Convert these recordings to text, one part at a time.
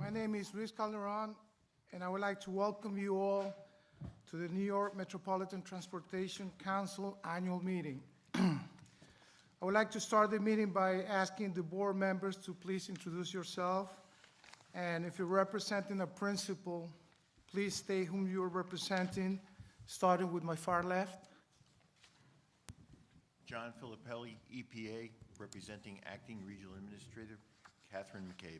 My name is Luis Calderon, and I would like to welcome you all to the New York Metropolitan Transportation Council annual meeting. I would like to start the meeting by asking the board members to please introduce yourself, and if you're representing a principal, please state whom you're representing, starting with my far left. John Filippelli, EPA, representing Acting Regional Administrator Catherine McCabe.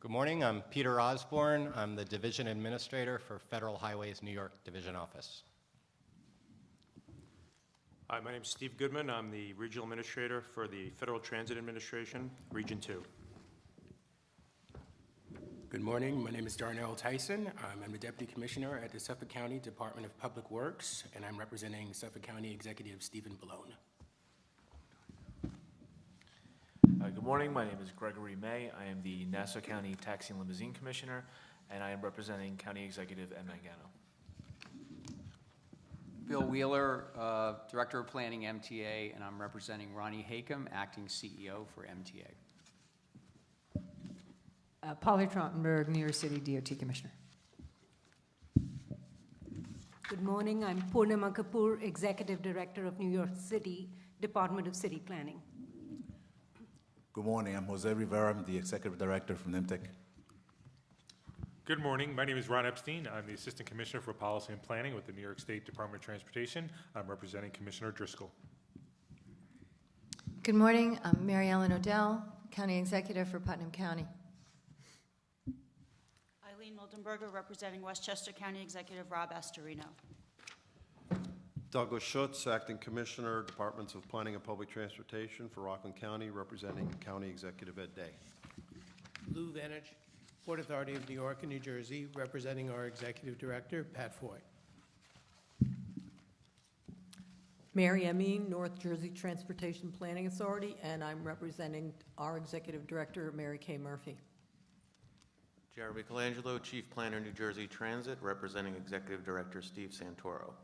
Good morning, I'm Peter Osborne. I'm the Division Administrator for Federal Highways New York Division Office. Hi, my name is Steve Goodman. I'm the Regional Administrator for the Federal Transit Administration, Region 2. Good morning, my name is Darnell Tyson. I'm the Deputy Commissioner at the Suffolk County Department of Public Works, and I'm representing Suffolk County Executive Stephen Ballone. Good morning, my name is Gregory May. I am the Nassau County Taxi and Limousine Commissioner, and I am representing County Executive Ed Mangano. Bill Wheeler, Director of Planning, MTA, and I'm representing Ronnie Hakem, Acting CEO for MTA. Polly Trottenberg, New York City DOT Commissioner. Good morning, I'm Purnima Kapoor, Executive Director of New York City Department of City Planning. Good morning, I'm Jose Rivera, I'm the Executive Director from NYMTC. Good morning, my name is Ron Epstein. I'm the Assistant Commissioner for Policy and Planning with the New York State Department of Transportation. I'm representing Commissioner Driscoll. Good morning, I'm Mary Ellen O'Dell, County Executive for Putnam County. Eileen Mildenberger, representing Westchester County Executive Rob Astorino. Douglas Schutz, Acting Commissioner, Departments of Planning and Public Transportation for Rockland County, representing County Executive Ed Day. Lou Vanich, Port Authority of New York and New Jersey, representing our Executive Director, Pat Foy. Mary Emeen, North Jersey Transportation Planning Authority, and I'm representing our Executive Director, Mary Kay Murphy. Jeremy Colangelo, Chief Planner, New Jersey Transit, representing Executive Director Steve Santoro.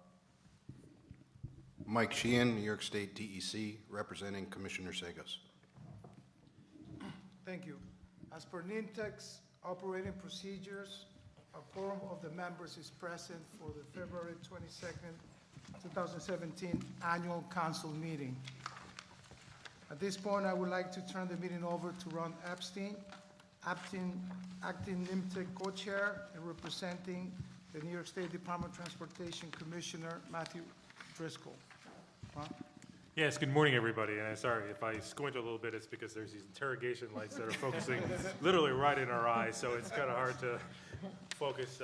Mike Sheehan, New York State DEC, representing Commissioner Sagos. Thank you. As per NYMTC's operating procedures, a quorum of the members is present for the February 22nd, 2017 annual council meeting. At this point, I would like to turn the meeting over to Ron Epstein, acting NYMTC co-chair and representing the New York State Department of Transportation Commissioner Matthew Driscoll. Ron? Yes, good morning, everybody. And I'm sorry, if I squint a little bit, it's because there's these interrogation lights that are focusing literally right in our eyes, so it's kind of hard to focus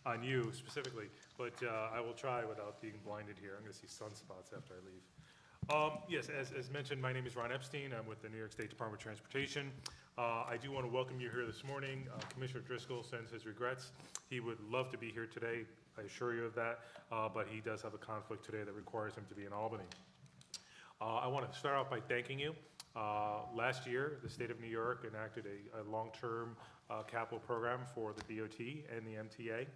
on you specifically. But I will try without being blinded here. I'm going to see sunspots after I leave. Yes, as mentioned, my name is Ron Epstein. I'm with the New York State Department of Transportation. I do want to welcome you here this morning. Commissioner Driscoll sends his regrets. He would love to be here today, I assure you of that, but he does have a conflict today that requires him to be in Albany. I want to start off by thanking you. Last year, the state of New York enacted a long-term capital program for the DOT and the MTA.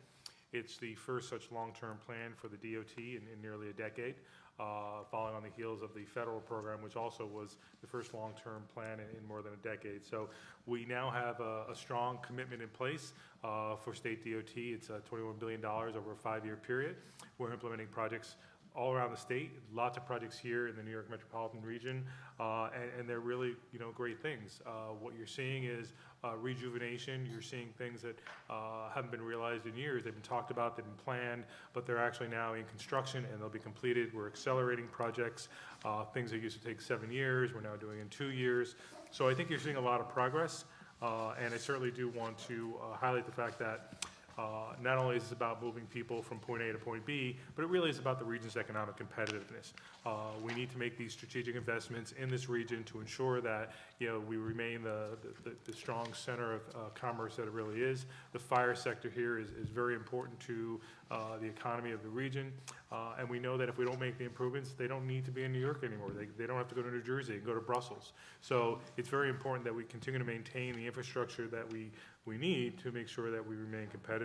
It's the first such long-term plan for the DOT in nearly a decade, following on the heels of the federal program, which also was the first long-term plan in more than a decade. So we now have a strong commitment in place for state DOT. It's $21 billion over a 5-year period. We're implementing projects all around the state, lots of projects here in the New York metropolitan region, and they're really, great things. What you're seeing is rejuvenation. You're seeing things that haven't been realized in years. They've been talked about, they've been planned, but they're actually now in construction and they'll be completed. We're accelerating projects. Things that used to take 7 years, we're now doing in 2 years. So I think you're seeing a lot of progress, and I certainly do want to highlight the fact that not only is this about moving people from point A to point B, but it really is about the region's economic competitiveness. We need to make these strategic investments in this region to ensure that we remain the strong center of commerce that it really is. The fire sector here is very important to the economy of the region, and we know that if we don't make the improvements, they don't need to be in New York anymore. They don't have to go to New Jersey and go to Brussels. So it's very important that we continue to maintain the infrastructure that we need to make sure that we remain competitive.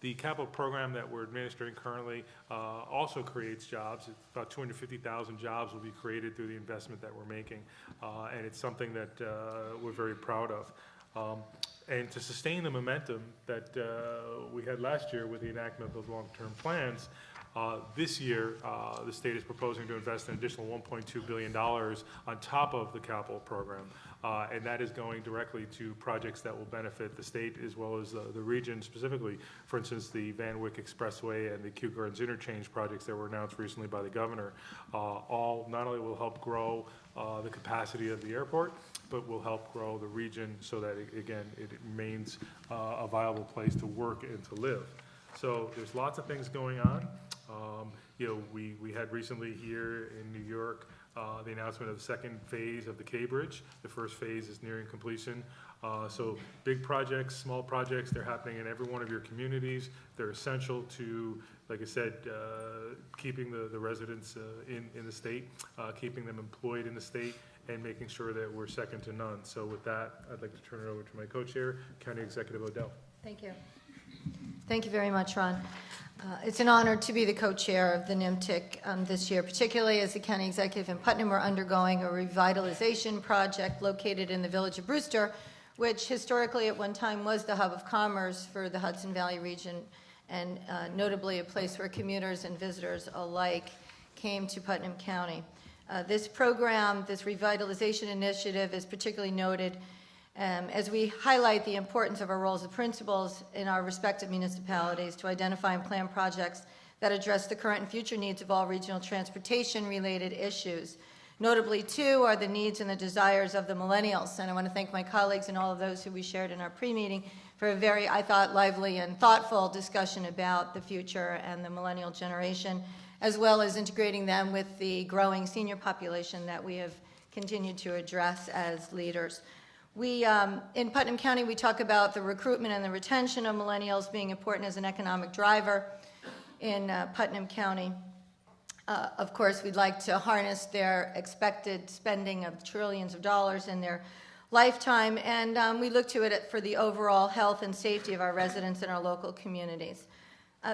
The capital program that we're administering currently also creates jobs. It's about 250,000 jobs will be created through the investment that we're making, and it's something that we're very proud of. And to sustain the momentum that we had last year with the enactment of those long-term plans, this year, the state is proposing to invest an additional $1.2 billion on top of the capital program. And that is going directly to projects that will benefit the state as well as the region specifically. For instance, the Van Wyck Expressway and the Kew Gardens Interchange projects that were announced recently by the governor, all not only will help grow the capacity of the airport, but will help grow the region so that, again, it remains a viable place to work and to live. So there's lots of things going on. You know, we had recently here in New York the announcement of the second phase of the K Bridge. The first phase is nearing completion. So big projects, small projects, they're happening in every one of your communities. They're essential to, like I said, keeping the residents in the state, keeping them employed in the state, and making sure that we're second to none. So with that, I'd like to turn it over to my co-chair, County Executive Odell. Thank you. Thank you very much, Ron. It's an honor to be the co-chair of the NYMTC this year, particularly as the county executive in Putnam are undergoing a revitalization project located in the village of Brewster, which historically at one time was the hub of commerce for the Hudson Valley region, and notably a place where commuters and visitors alike came to Putnam County. This program, this revitalization initiative, is particularly noted as we highlight the importance of our roles as principals in our respective municipalities to identify and plan projects that address the current and future needs of all regional transportation-related issues. Notably, too, are the needs and the desires of the millennials, and I want to thank my colleagues and all of those who we shared in our pre-meeting for a very, I thought, lively and thoughtful discussion about the future and the millennial generation, as well as integrating them with the growing senior population that we have continued to address as leaders. We, in Putnam County, we talk about the recruitment and the retention of millennials being important as an economic driver in Putnam County. Of course, we'd like to harness their expected spending of trillions of dollars in their lifetime, and we look to it for the overall health and safety of our residents and our local communities.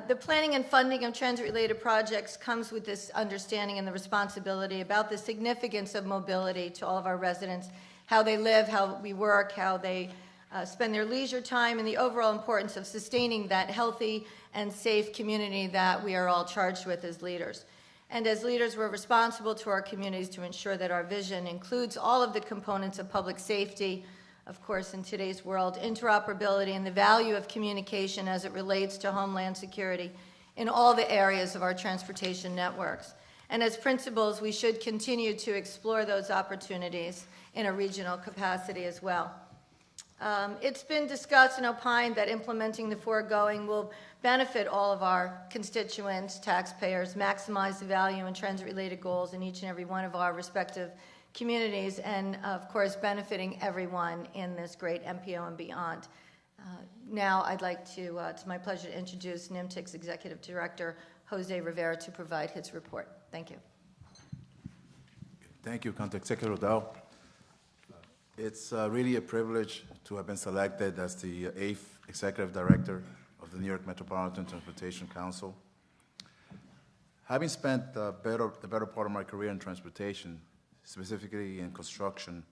The planning and funding of transit-related projects comes with this understanding and the responsibility about the significance of mobility to all of our residents, how they live, how we work, how they spend their leisure time, and the overall importance of sustaining that healthy and safe community that we are all charged with as leaders. And as leaders, we're responsible to our communities to ensure that our vision includes all of the components of public safety, of course, in today's world, interoperability, and the value of communication as it relates to homeland security in all the areas of our transportation networks. And as principals, we should continue to explore those opportunities in a regional capacity as well. It's been discussed and opined that implementing the foregoing will benefit all of our constituents, taxpayers, maximize the value and transit-related goals in each and every one of our respective communities, and of course benefiting everyone in this great MPO and beyond. Now I'd like to, it's my pleasure to introduce NYMTC's Executive Director, Jose Rivera, to provide his report. Thank you. Thank you, County Executive Odell. It's really a privilege to have been selected as the 8th Executive Director of the New York Metropolitan Transportation Council. Having spent the better part of my career in transportation, specifically in construction,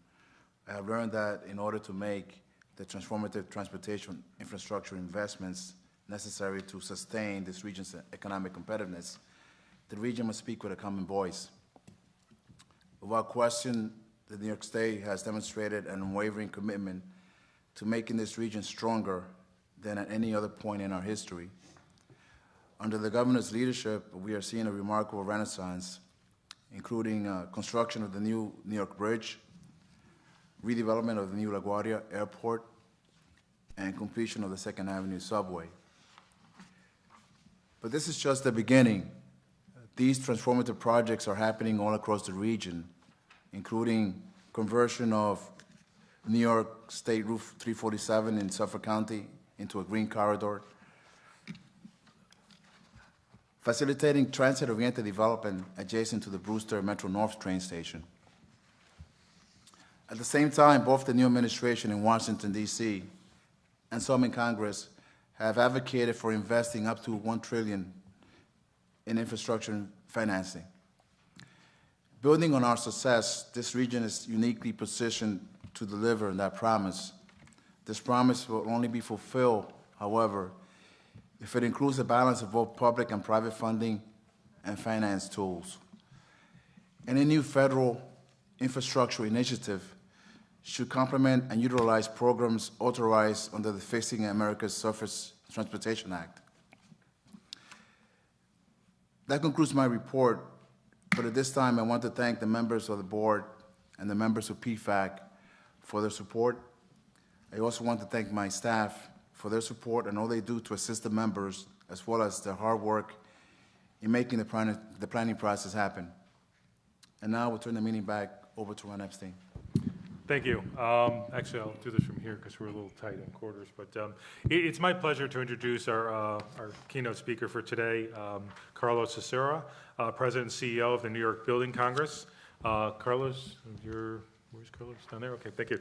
I have learned that in order to make the transformative transportation infrastructure investments necessary to sustain this region's economic competitiveness, the region must speak with a common voice. Without question, the New York State has demonstrated an unwavering commitment to making this region stronger than at any other point in our history. Under the governor's leadership, we are seeing a remarkable renaissance, including construction of the new New York Bridge, redevelopment of the new LaGuardia Airport, and completion of the 2nd Avenue subway. But this is just the beginning. These transformative projects are happening all across the region, including conversion of New York State Route 347 in Suffolk County into a green corridor, facilitating transit-oriented development adjacent to the Brewster Metro North train station. At the same time, both the new administration in Washington, D.C., and some in Congress have advocated for investing up to $1 trillion in infrastructure financing. Building on our success, this region is uniquely positioned to deliver on that promise. This promise will only be fulfilled, however, if it includes a balance of both public and private funding and finance tools. Any new federal infrastructure initiative should complement and utilize programs authorized under the Fixing America's Surface Transportation Act. That concludes my report, but at this time I want to thank the members of the board and the members of PFAC for their support. I also want to thank my staff for their support and all they do to assist the members, as well as their hard work in making the planning process happen. And now we'll turn the meeting back over to Ron Epstein. Thank you. Actually, I'll do this from here because we're a little tight in quarters. But it's my pleasure to introduce our keynote speaker for today, Carlo Scissura, President and CEO of the New York Building Congress. Carlos, where's Carlos? Down there? Okay, thank you.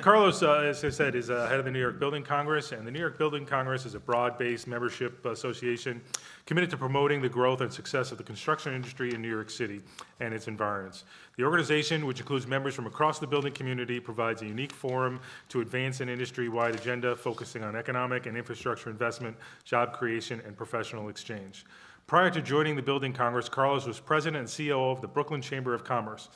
Carlos, as I said, is head of the New York Building Congress, and the New York Building Congress is a broad-based membership association committed to promoting the growth and success of the construction industry in New York City and its environs. The organization, which includes members from across the building community, provides a unique forum to advance an industry-wide agenda focusing on economic and infrastructure investment, job creation, and professional exchange. Prior to joining the Building Congress, Carlos was president and CEO of the Brooklyn Chamber of Commerce.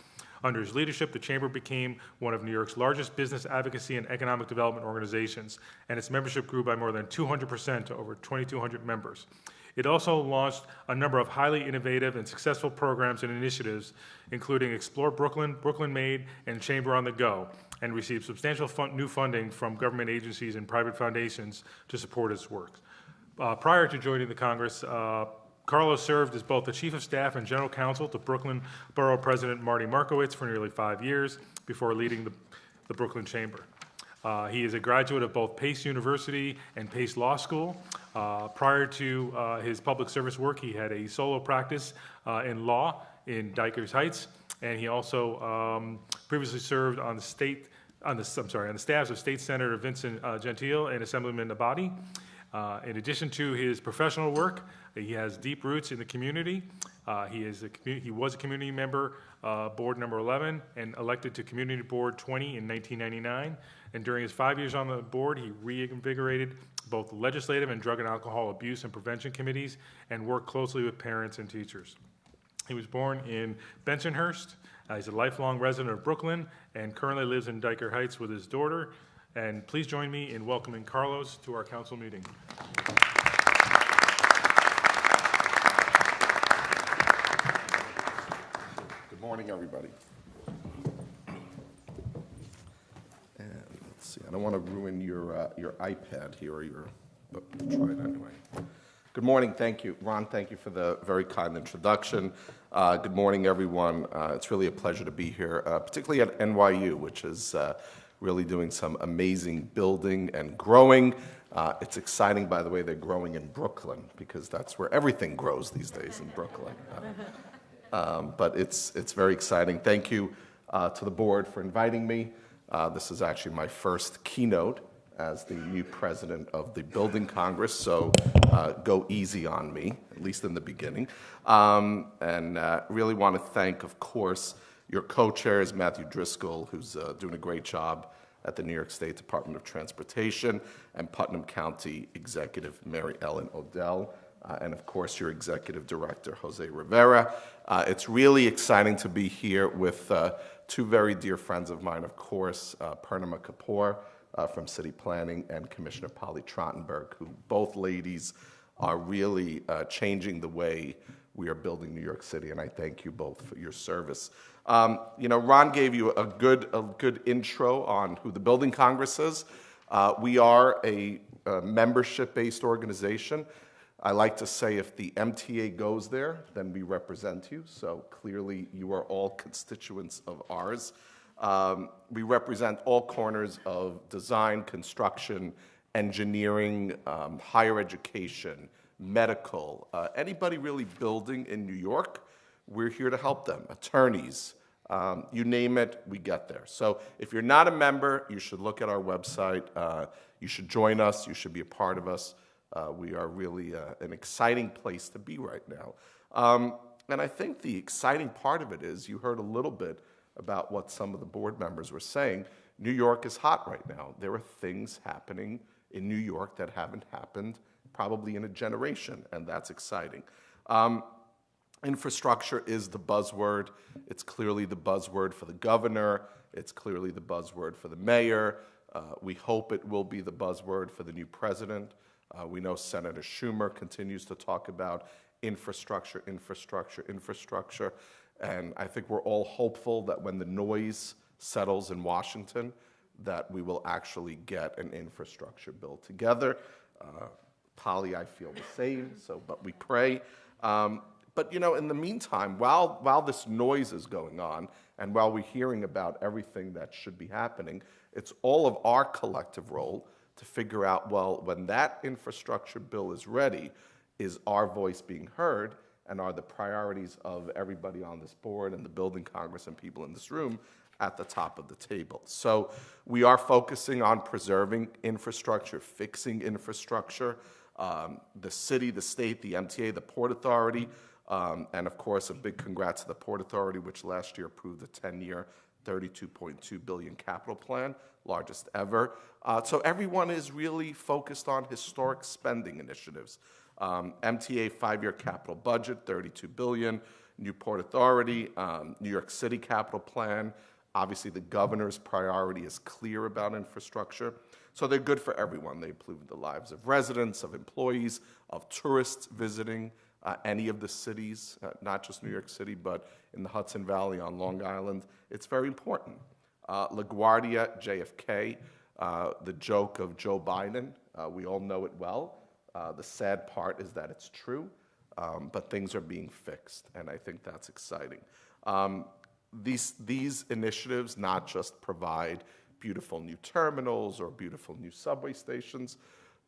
Under his leadership, the Chamber became one of New York's largest business advocacy and economic development organizations, and its membership grew by more than 200% to over 2,200 members. It also launched a number of highly innovative and successful programs and initiatives, including Explore Brooklyn, Brooklyn Made, and Chamber on the Go, and received substantial new funding from government agencies and private foundations to support its work. Prior to joining the Congress, Carlos served as both the Chief of Staff and General Counsel to Brooklyn Borough President Marty Markowitz for nearly 5 years before leading the Brooklyn Chamber. He is a graduate of both Pace University and Pace Law School. Prior to his public service work, he had a solo practice in law in Dikers Heights, and he also previously served on the staffs of State Senator Vincent Gentile and Assemblyman Abadi. In addition to his professional work, he has deep roots in the community. He was a community member, board number 11, and elected to community board 20 in 1999. And during his 5 years on the board, he reinvigorated both legislative and drug and alcohol abuse and prevention committees and worked closely with parents and teachers. He was born in Bensonhurst. He's a lifelong resident of Brooklyn and currently lives in Diker Heights with his daughter. And please join me in welcoming Carlos to our council meeting. Good morning, everybody. And let's see, I don't want to ruin your iPad here or but we'll try it anyway. Good morning, thank you. Ron, thank you for the very kind introduction. Good morning, everyone. It's really a pleasure to be here, particularly at NYU, which is really doing some amazing building and growing. It's exciting, by the way, they're growing in Brooklyn because that's where everything grows these days, in Brooklyn. But it's very exciting. Thank you to the board for inviting me. This is actually my first keynote as the new president of the Building Congress, so go easy on me, at least in the beginning. And really want to thank, of course, your co-chairs, Matthew Driscoll, who's doing a great job at the New York State Department of Transportation, and Putnam County Executive Mary Ellen Odell, and of course your Executive Director, Jose Rivera. It's really exciting to be here with two very dear friends of mine, of course, Purnima Kapoor from City Planning and Commissioner Polly Trottenberg, who both ladies are really changing the way we are building New York City, and I thank you both for your service. Ron gave you a good intro on who the Building Congress is. We are a membership-based organization. I like to say if the MTA goes there, then we represent you. So clearly you are all constituents of ours. We represent all corners of design, construction, engineering, higher education, medical, anybody really building in New York, we're here to help them. Attorneys, You name it, we get there. So if you're not a member, you should look at our website. You should join us. You should be a part of us. We are really an exciting place to be right now. And I think the exciting part of it is, you heard a little bit about what some of the board members were saying. New York is hot right now. There are things happening in New York that haven't happened probably in a generation, and that's exciting. Infrastructure is the buzzword. It's clearly the buzzword for the governor. It's clearly the buzzword for the mayor. We hope it will be the buzzword for the new president. We know Senator Schumer continues to talk about infrastructure, infrastructure, infrastructure. And I think we're all hopeful that when the noise settles in Washington, that we will actually get an infrastructure bill together. Polly, I feel the same, but we pray. But you know, in the meantime, while this noise is going on, and while we're hearing about everything that should be happening, it's all of our collective role to figure out, well, when that infrastructure bill is ready, is our voice being heard, and are the priorities of everybody on this board and the building Congress and people in this room at the top of the table? So we are focusing on preserving infrastructure, fixing infrastructure, the city, the state, the MTA, the Port Authority, and of course a big congrats to the Port Authority, which last year approved a 10-year, $32.2 billion capital plan, largest ever. So everyone is really focused on historic spending initiatives. MTA 5-year capital budget, $32 billion. New Port Authority, New York City capital plan. Obviously, the governor's priority is clear about infrastructure. So they're good for everyone. They improve the lives of residents, of employees, of tourists visiting any of the cities, not just New York City, but in the Hudson Valley, on Long Island. It's very important. LaGuardia, JFK, the joke of Joe Biden, we all know it well. The sad part is that it's true, but things are being fixed, and I think that's exciting. These initiatives not just provide beautiful new terminals or beautiful new subway stations,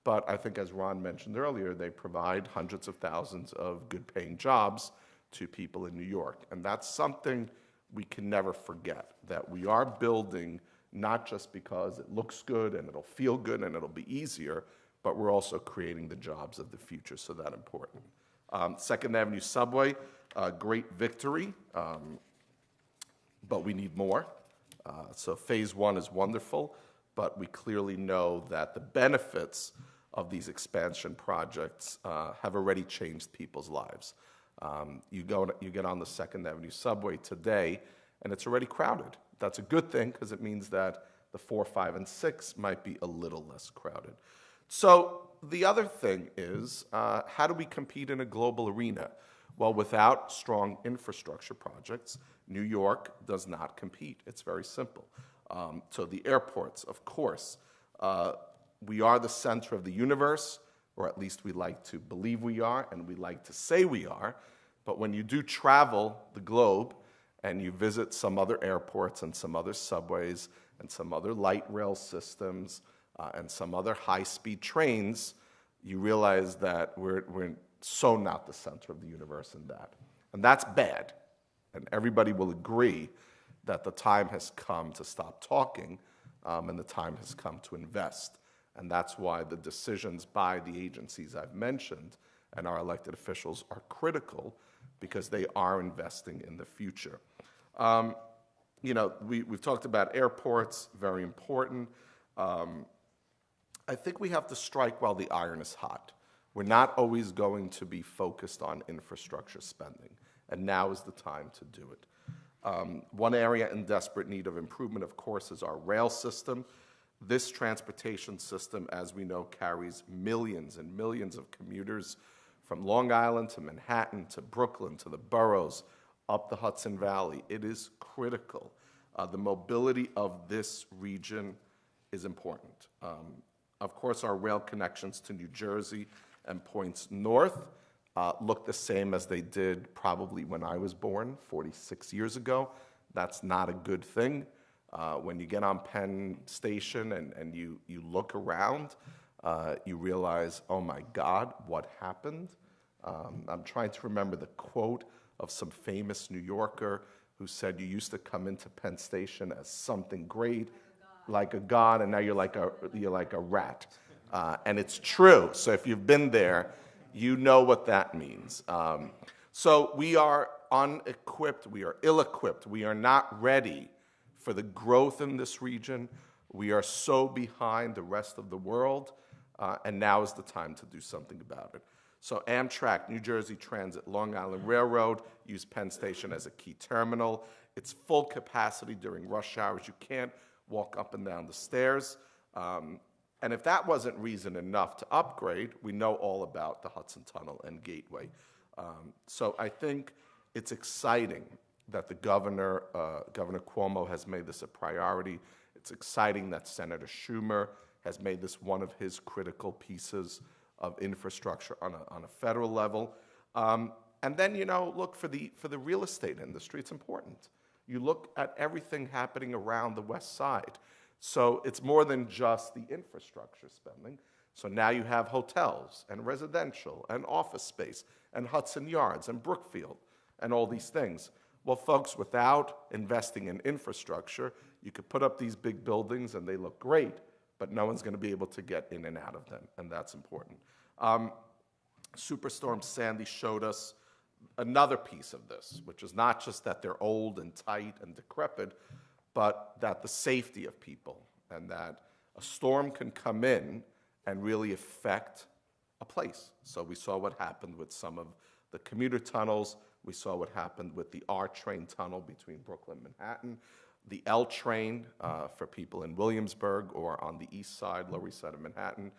but I think, as Ron mentioned earlier, they provide hundreds of thousands of good-paying jobs to people in New York. And that's something we can never forget, that we are building not just because it looks good and it'll feel good and it'll be easier, but we're also creating the jobs of the future, so that's important. Second Avenue subway, great victory, but we need more. So phase one is wonderful, but we clearly know that the benefits of these expansion projects have already changed people's lives. You get on the Second Avenue subway today, and it's already crowded. That's a good thing, because it means that the 4, 5, and 6 might be a little less crowded. So the other thing is, how do we compete in a global arena? Well, without strong infrastructure projects, New York does not compete. It's very simple. So the airports, of course, we are the center of the universe, or at least we like to believe we are, and we like to say we are. But when you do travel the globe and you visit some other airports and some other subways and some other light rail systems and some other high-speed trains, you realize that we're so not the center of the universe in that. And that's bad. And everybody will agree that the time has come to stop talking, and the time has come to invest. And that's why the decisions by the agencies I've mentioned and our elected officials are critical, because they are investing in the future. You know, we've talked about airports, very important. I think we have to strike while the iron is hot. We're not always going to be focused on infrastructure spending, and now is the time to do it. One area in desperate need of improvement, of course, is our rail system. This transportation system, as we know, carries millions and millions of commuters from Long Island to Manhattan to Brooklyn to the boroughs, up the Hudson Valley. It is critical. The mobility of this region is important. Of course, our rail connections to New Jersey and points north look the same as they did probably when I was born 46 years ago. That's not a good thing. When you get on Penn Station and you look around, you realize, oh my God, what happened? I'm trying to remember the quote of some famous New Yorker who said you used to come into Penn Station as something great, like a god, and now you're like a rat. And it's true. So if you've been there, you know what that means. So we are unequipped, we are ill-equipped, we are not ready for the growth in this region. We are so behind the rest of the world, and now is the time to do something about it. So Amtrak, New Jersey Transit, Long Island Railroad use Penn Station as a key terminal. It's full capacity during rush hours. You can't walk up and down the stairs. And if that wasn't reason enough to upgrade, we know all about the Hudson Tunnel and Gateway. So I think it's exciting that the Governor Cuomo has made this a priority. It's exciting that Senator Schumer has made this one of his critical pieces of infrastructure on a federal level. And then, look, for the real estate industry, it's important. You look at everything happening around the West Side. So it's more than just the infrastructure spending. So now you have hotels and residential and office space and Hudson Yards and Brookfield and all these things. Well, folks, without investing in infrastructure, you could put up these big buildings and they look great, but no one's going to be able to get in and out of them, and that's important. Superstorm Sandy showed us another piece of this, which is not just that they're old and tight and decrepit, but that the safety of people, and that a storm can come in and really affect a place. So we saw what happened with some of the commuter tunnels. We saw what happened with the R-train tunnel between Brooklyn and Manhattan, the L-train for people in Williamsburg or on the east side, Lower East Side of Manhattan.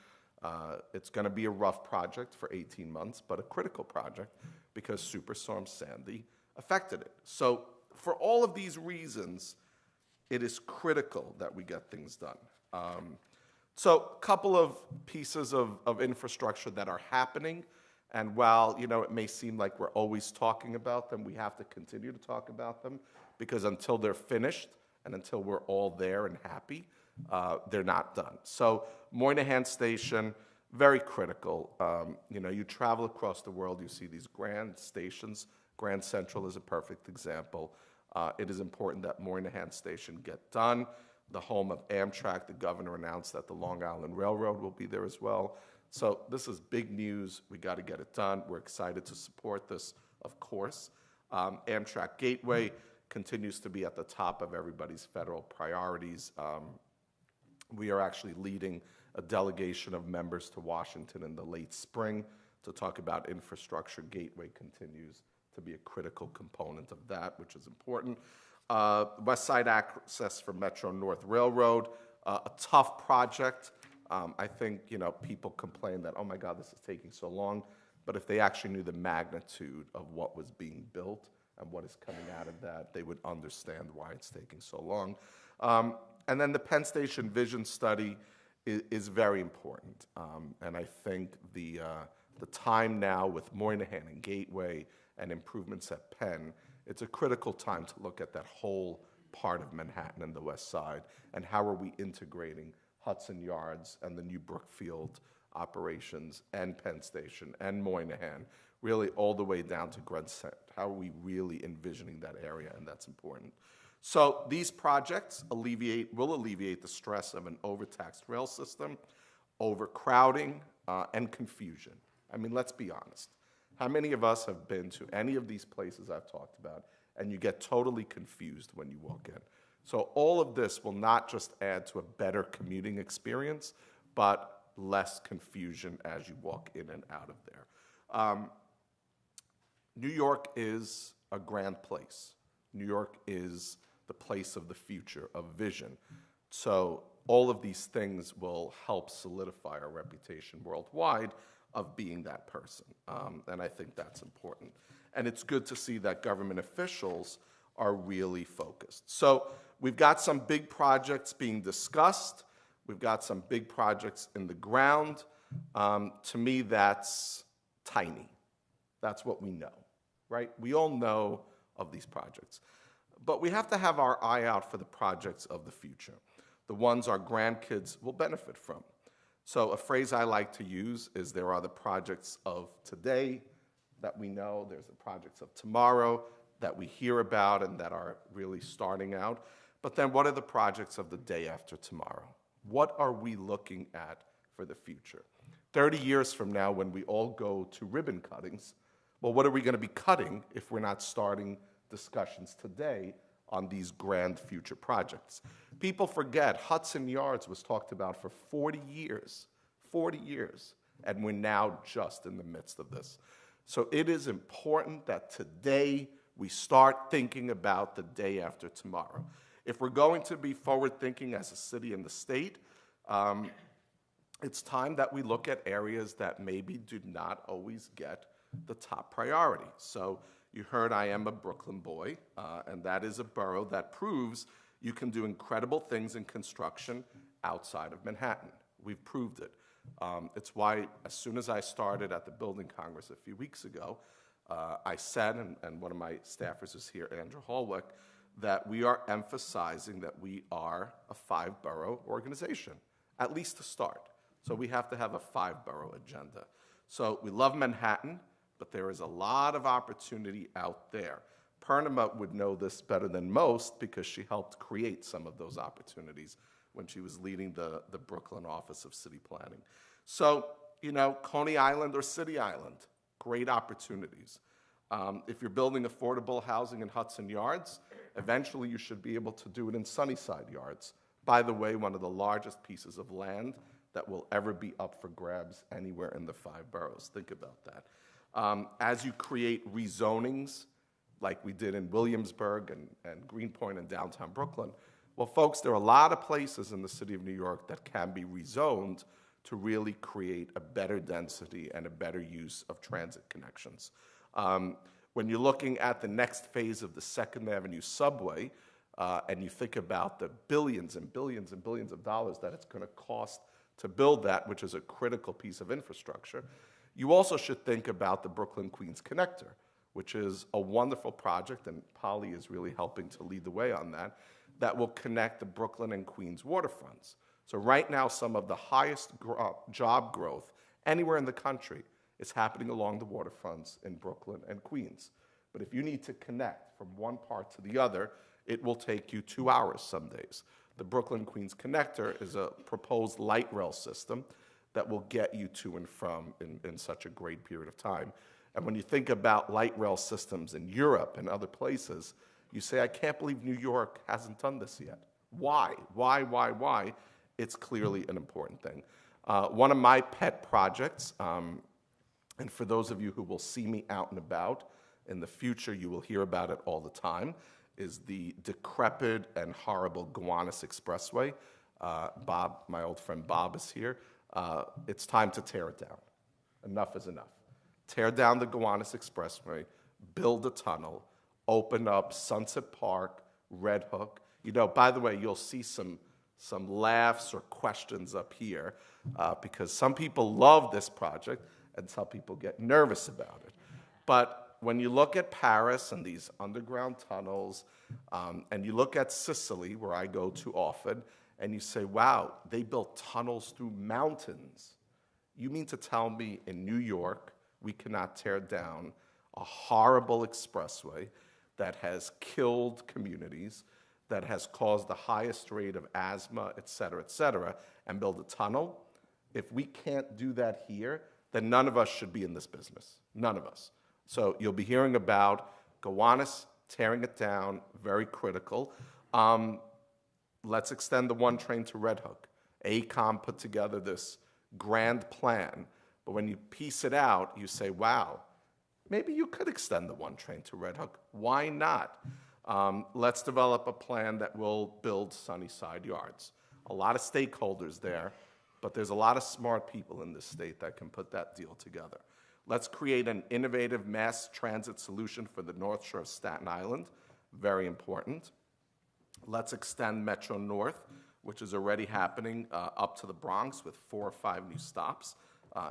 It's going to be a rough project for 18 months, but a critical project because Superstorm Sandy affected it. So for all of these reasons, it is critical that we get things done. So a couple of pieces of infrastructure that are happening, and while it may seem like we're always talking about them, we have to continue to talk about them because until they're finished and until we're all there and happy, they're not done. So Moynihan Station, very critical. You travel across the world, you see these grand stations. Grand Central is a perfect example. It is important that Moynihan Station get done. The home of Amtrak, the governor announced that the Long Island Railroad will be there as well. So this is big news. We got to get it done. We're excited to support this, of course. Amtrak Gateway continues to be at the top of everybody's federal priorities. We are actually leading a delegation of members to Washington in the late spring to talk about infrastructure. Gateway continues to be a critical component of that, which is important. West Side access for Metro North Railroad, a tough project. I think people complain that, oh my God, this is taking so long. But if they actually knew the magnitude of what was being built and what is coming out of that, they would understand why it's taking so long. And then the Penn Station Vision Study is very important. And I think the time now with Moynihan and Gateway and improvements at Penn, it's a critical time to look at that whole part of Manhattan and the West Side and how are we integrating Hudson Yards and the new Brookfield operations and Penn Station and Moynihan, really all the way down to Grand Central. How are we really envisioning that area, and that's important. So these projects will alleviate the stress of an overtaxed rail system, overcrowding, and confusion. I mean, let's be honest. How many of us have been to any of these places I've talked about, and you get totally confused when you walk in? So all of this will not just add to a better commuting experience, but less confusion as you walk in and out of there. New York is a grand place. New York is the place of the future, of vision. So all of these things will help solidify our reputation worldwide of being that person. And I think that's important. And it's good to see that government officials are really focused. So we've got some big projects being discussed. We've got some big projects in the ground. To me, that's tiny. That's what we know, right? We all know of these projects. But we have to have our eye out for the projects of the future, the ones our grandkids will benefit from. So a phrase I like to use is there are the projects of today that we know, there's the projects of tomorrow, that we hear about and that are really starting out. But then what are the projects of the day after tomorrow? What are we looking at for the future? 30 years from now, when we all go to ribbon cuttings, well, what are we going to be cutting if we're not starting discussions today on these grand future projects? People forget Hudson Yards was talked about for 40 years, and we're now just in the midst of this. So it is important that today we start thinking about the day after tomorrow. If we're going to be forward-thinking as a city and the state, it's time that we look at areas that maybe do not always get the top priority. So you heard I am a Brooklyn boy, and that is a borough that proves you can do incredible things in construction outside of Manhattan. We've proved it. It's why as soon as I started at the Building Congress a few weeks ago, I said, and one of my staffers is here, Andrew Hallwick, that we are emphasizing that we are a 5-borough organization, at least to start. So we have to have a 5-borough agenda. So we love Manhattan, but there is a lot of opportunity out there. Purnima would know this better than most because she helped create some of those opportunities when she was leading the Brooklyn Office of City Planning. So, you know, Coney Island or City Island, great opportunities. If you're building affordable housing in Hudson Yards, eventually you should be able to do it in Sunnyside Yards. By the way, one of the largest pieces of land that will ever be up for grabs anywhere in the 5 boroughs. Think about that. As you create rezonings, like we did in Williamsburg and Greenpoint and downtown Brooklyn, well, folks, there are a lot of places in the city of New York that can be rezoned to really create a better density and a better use of transit connections. When you're looking at the next phase of the 2nd Avenue subway, and you think about the billions and billions and billions of dollars that it's going to cost to build that, which is a critical piece of infrastructure, you also should think about the Brooklyn-Queens Connector, which is a wonderful project, and Polly is really helping to lead the way on that, that will connect the Brooklyn and Queens waterfronts. So right now, some of the highest job growth anywhere in the country is happening along the waterfronts in Brooklyn and Queens. But if you need to connect from one part to the other, it will take you 2 hours some days. The Brooklyn-Queens Connector is a proposed light rail system that will get you to and from in such a great period of time. And when you think about light rail systems in Europe and other places, you say, I can't believe New York hasn't done this yet. Why? Why? It's clearly an important thing. One of my pet projects, and for those of you who will see me out and about in the future, you will hear about it all the time, is the decrepit and horrible Gowanus Expressway. Bob, my old friend Bob, is here. It's time to tear it down. Enough is enough. Tear down the Gowanus Expressway, build a tunnel, open up Sunset Park, Red Hook. You know, by the way, you'll see some laughs or questions up here because some people love this project and some people get nervous about it. But when you look at Paris and these underground tunnels, and you look at Sicily, where I go to often, and you say, wow, they built tunnels through mountains. You mean to tell me in New York we cannot tear down a horrible expressway that has killed communities, that has caused the highest rate of asthma, et cetera, and build a tunnel? If we can't do that here, then none of us should be in this business. None of us. So you'll be hearing about Gowanus, tearing it down, very critical. Let's extend the 1 train to Red Hook. AECOM put together this grand plan, but when you piece it out, you say, wow, maybe you could extend the 1 train to Red Hook. Why not? Let's develop a plan that will build Sunnyside Yards. A lot of stakeholders there, but there's a lot of smart people in this state that can put that deal together. Let's create an innovative mass transit solution for the North Shore of Staten Island. Very important. Let's extend Metro North, which is already happening up to the Bronx with 4 or 5 new stops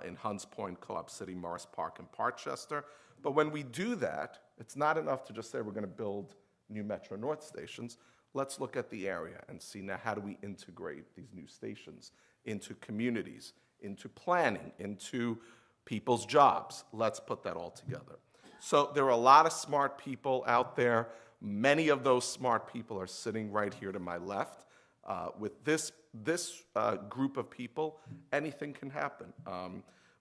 in Hunts Point, Co-op City, Morris Park, and Parkchester. But when we do that, it's not enough to just say we're going to build new Metro North stations. Let's look at the area and see now how do we integrate these new stations into communities, into planning, into people's jobs. Let's put that all together. So there are a lot of smart people out there. Many of those smart people are sitting right here to my left. With this group of people, anything can happen.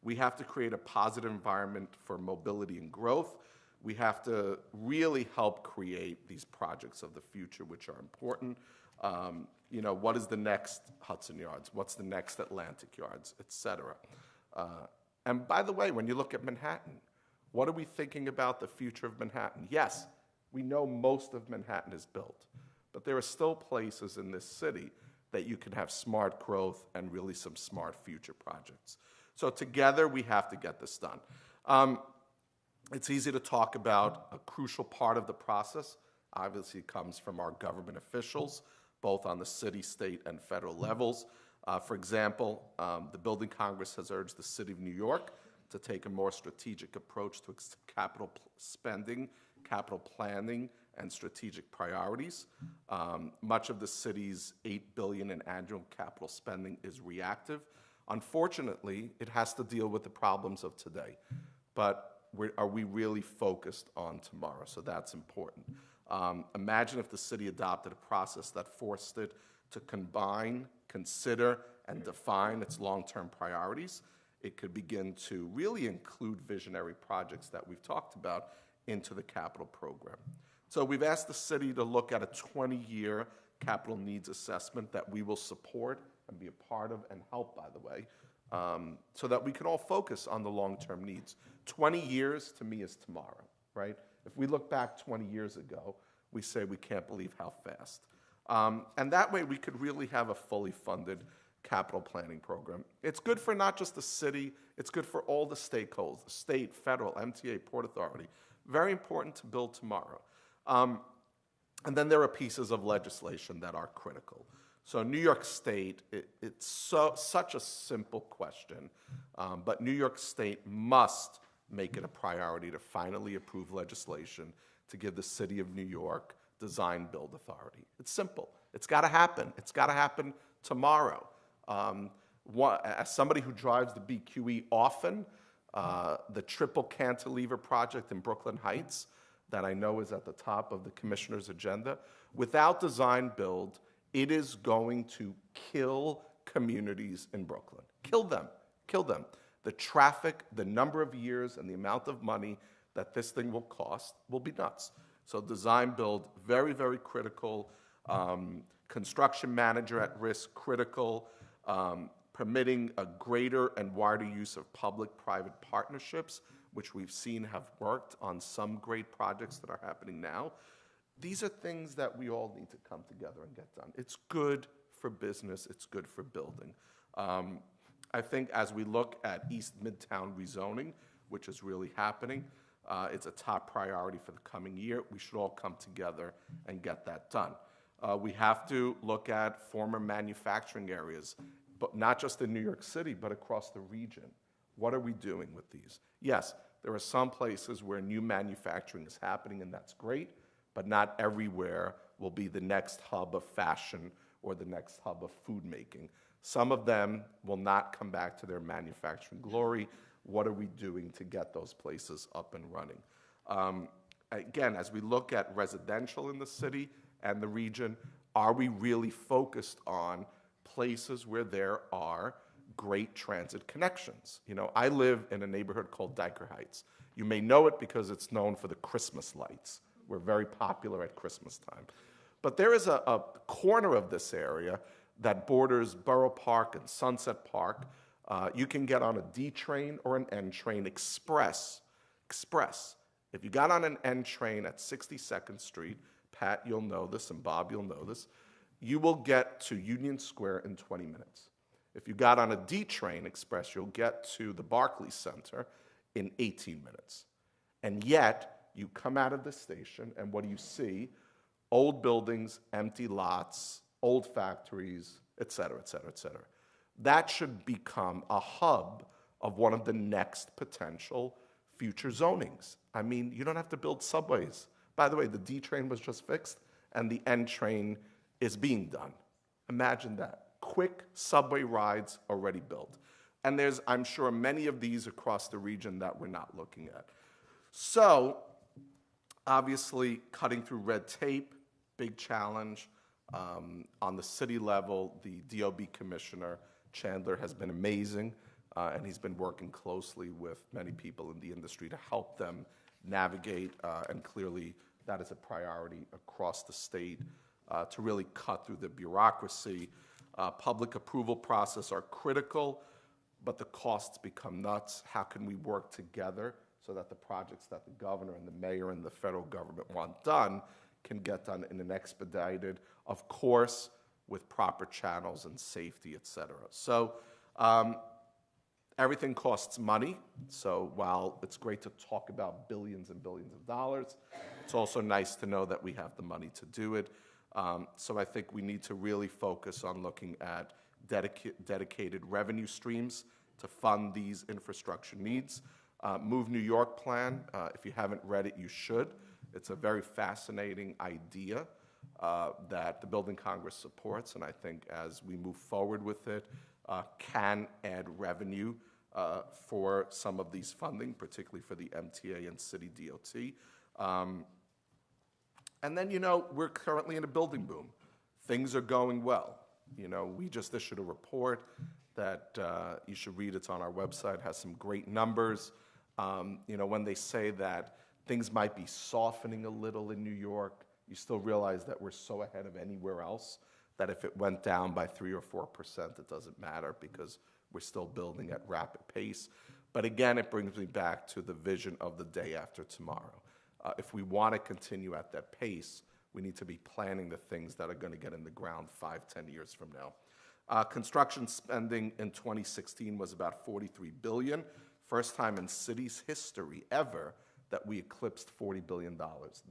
We have to create a positive environment for mobility and growth. We have to really help create these projects of the future, which are important. You know, what is the next Hudson Yards? What's the next Atlantic Yards, et cetera? And by the way, when you look at Manhattan, what are we thinking about the future of Manhattan? Yes, we know most of Manhattan is built, but there are still places in this city that you can have smart growth and really some smart future projects. So together, we have to get this done. It's easy to talk about a crucial part of the process. Obviously, it comes from our government officials, both on the city, state, and federal levels. For example, the Building Congress has urged the City of New York to take a more strategic approach to capital spending, capital planning, and strategic priorities. Much of the city's $8 billion in annual capital spending is reactive. Unfortunately, it has to deal with the problems of today. But are we really focused on tomorrow? So that's important. Imagine if the city adopted a process that forced it to combine, consider, and define its long-term priorities. It could begin to really include visionary projects that we've talked about into the capital program. So we've asked the city to look at a 20-year capital needs assessment that we will support and be a part of and help, by the way, so that we can all focus on the long-term needs. 20 years, to me, is tomorrow, right? If we look back 20 years ago, we say we can't believe how fast. And that way, we could really have a fully funded capital planning program. It's good for not just the city, it's good for all the stakeholders, the state, federal, MTA, Port Authority. Very important to build tomorrow. And then there are pieces of legislation that are critical. So New York State, it's such a simple question, but New York State must make it a priority to finally approve legislation to give the City of New York design build authority. It's simple. It's got to happen. It's got to happen tomorrow. As somebody who drives the BQE often, the triple cantilever project in Brooklyn Heights that I know is at the top of the commissioner's agenda, without design build, it is going to kill communities in Brooklyn. Kill them. Kill them. The traffic, the number of years, and the amount of money that this thing will cost will be nuts. So design build, very, very critical. Construction manager at risk, critical. Permitting a greater and wider use of public-private partnerships, which we've seen have worked on some great projects that are happening now. These are things that we all need to come together and get done. It's good for business. It's good for building. I think as we look at East Midtown rezoning, which is really happening, it's a top priority for the coming year. We should all come together and get that done. We have to look at former manufacturing areas, but not just in New York City, but across the region. What are we doing with these? Yes, there are some places where new manufacturing is happening, and that's great, but not everywhere will be the next hub of fashion or the next hub of food making. Some of them will not come back to their manufacturing glory. What are we doing to get those places up and running? Again, as we look at residential in the city and the region, are we really focused on places where there are great transit connections? You know, I live in a neighborhood called Dyker Heights. You may know it because it's known for the Christmas lights. We're very popular at Christmas time. But there is a corner of this area that borders Borough Park and Sunset Park. You can get on a D train or an N train express. If you got on an N train at 62nd Street, Pat, you'll know this, and Bob, you'll know this, you will get to Union Square in 20 minutes. If you got on a D train express, you'll get to the Barclays Center in 18 minutes. And yet, you come out of the station, and what do you see? Old buildings, empty lots, old factories, et cetera, et cetera, et cetera. That should become a hub of one of the next potential future zonings. I mean, you don't have to build subways. By the way, the D train was just fixed, and the N train is being done. Imagine that. Quick subway rides already built. And there's, I'm sure, many of these across the region that we're not looking at. So, obviously, cutting through red tape, big challenge. On the city level, the DOB Commissioner, Chandler, has been amazing, and he's been working closely with many people in the industry to help them navigate, and clearly that is a priority across the state to really cut through the bureaucracy. Public approval process are critical, but the costs become nuts. How can we work together so that the projects that the governor and the mayor and the federal government want done can get done in an expedited, of course, with proper channels and safety, et cetera. So everything costs money. So while it's great to talk about billions and billions of dollars, it's also nice to know that we have the money to do it. So I think we need to really focus on looking at dedicated revenue streams to fund these infrastructure needs. Move New York plan, if you haven't read it, you should. It's a very fascinating idea that the Building Congress supports, and I think as we move forward with it, can add revenue for some of these funding, particularly for the MTA and city DOT. And then, we're currently in a building boom. Things are going well. We just issued a report that you should read. It's on our website. It has some great numbers. When they say that things might be softening a little in New York, you still realize that we're so ahead of anywhere else that if it went down by 3 or 4%, it doesn't matter because we're still building at rapid pace. But again, it brings me back to the vision of the day after tomorrow. If we want to continue at that pace, we need to be planning the things that are going to get in the ground 5-10 years from now. Construction spending in 2016 was about $43 billion. First time in city's history ever that we eclipsed $40 billion.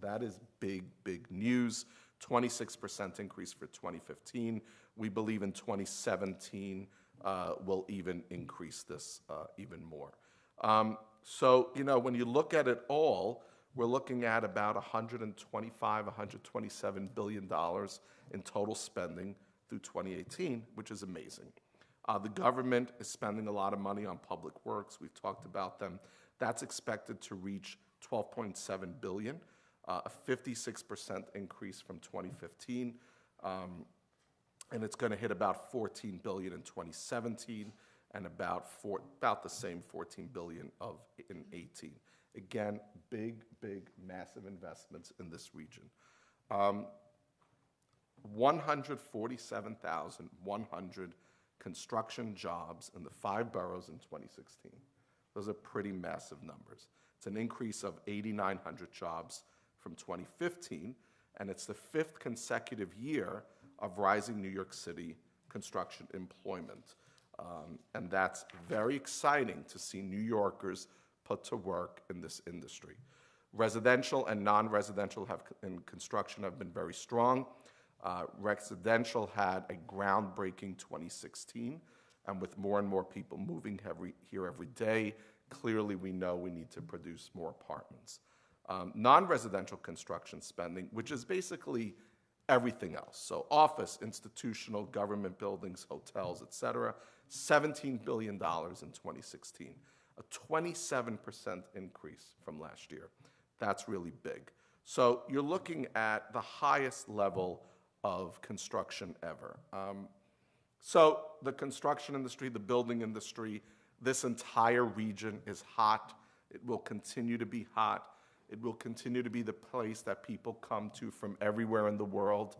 That is big, big news. 26% increase for 2015. We believe in 2017 we'll even increase this even more. So, when you look at it all, we're looking at about $125, $127 billion in total spending through 2018, which is amazing. The government is spending a lot of money on public works. We've talked about them. That's expected to reach $12.7 billion, a 56% increase from 2015. And it's going to hit about $14 billion in 2017 and about the same $14 billion in 18. Again, big, massive investments in this region. 147,100 construction jobs in the 5 boroughs in 2016. Those are pretty massive numbers. It's an increase of 8,900 jobs from 2015, and it's the 5th consecutive year of rising New York City construction employment. And that's very exciting to see New Yorkers put to work in this industry. Residential and non-residential in construction have been very strong. Residential had a groundbreaking 2016, and with more and more people moving here every day, clearly we know we need to produce more apartments. Non-residential construction spending, which is basically everything else, so office, institutional, government buildings, hotels, et cetera, $17 billion in 2016, a 27% increase from last year. That's really big. So you're looking at the highest level of construction ever. So the construction industry, the building industry, this entire region is hot. It will continue to be hot. It will continue to be the place that people come to from everywhere in the world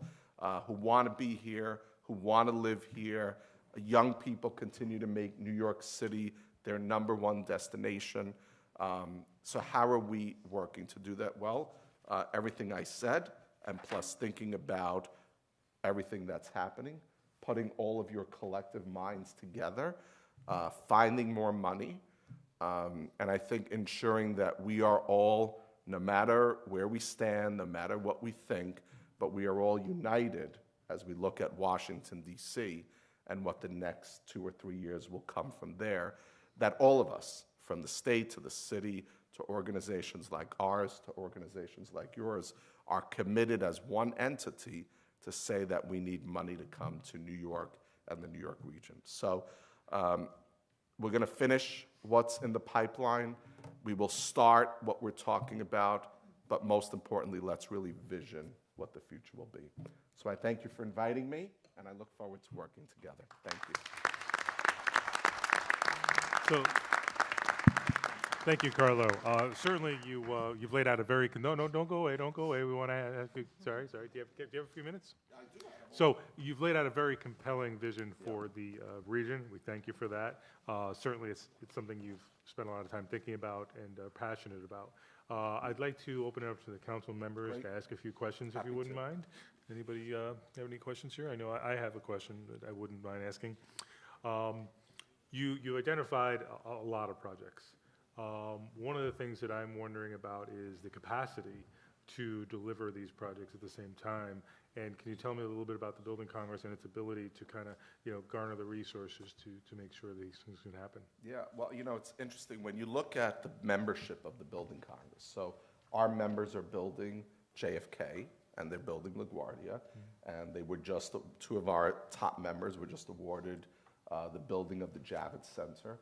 who want to be here, who want to live here. Young people continue to make New York City their #1 destination. So how are we working to do that? Well, everything I said, and plus thinking about everything that's happening, putting all of your collective minds together, finding more money, and I think ensuring that we are all, no matter where we stand, no matter what we think, but we are all united as we look at Washington, D.C., and what the next 2 or 3 years will come from there, that all of us, from the state to the city to organizations like ours to organizations like yours, are committed as one entity to say that we need money to come to New York and the New York region. So we're going to finish what's in the pipeline. We will start what we're talking about, but most importantly, let's really vision what the future will be. So I thank you for inviting me, and I look forward to working together. Thank you. So, thank you, Carlo. Certainly, you've laid out a very don't go away. We want to ask you. Sorry. Do you have a few minutes? I do. So you've laid out a very compelling vision for the region. We thank you for that. Certainly, it's something you've spent a lot of time thinking about and are passionate about. I'd like to open it up to the council members to ask a few questions, if you wouldn't mind. Anybody have any questions here? I know I have a question that I wouldn't mind asking. You identified a lot of projects. One of the things that I'm wondering about is the capacity to deliver these projects at the same time. And can you tell me a little bit about the Building Congress and its ability to kind of, garner the resources to make sure these things can happen? Yeah, well, it's interesting. When you look at the membership of the Building Congress, so our members are building JFK, and they're building LaGuardia, and they were just, two of our top members were just awarded the building of the Javits Center.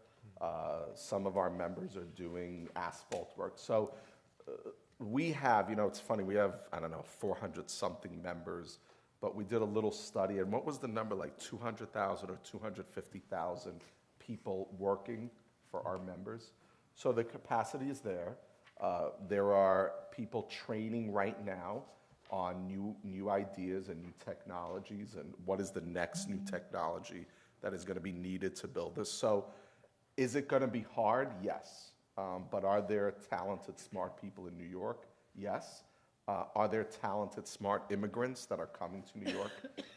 Some of our members are doing asphalt work. So we have, it's funny, we have, 400-something members, but we did a little study, and what was the number, like 200,000 or 250,000 people working for our members? So the capacity is there. There are people training right now on new ideas and new technologies, and what is the next new technology that is going to be needed to build this. So is it going to be hard? Yes. But are there talented, smart people in New York? Yes. Are there talented, smart immigrants that are coming to New York?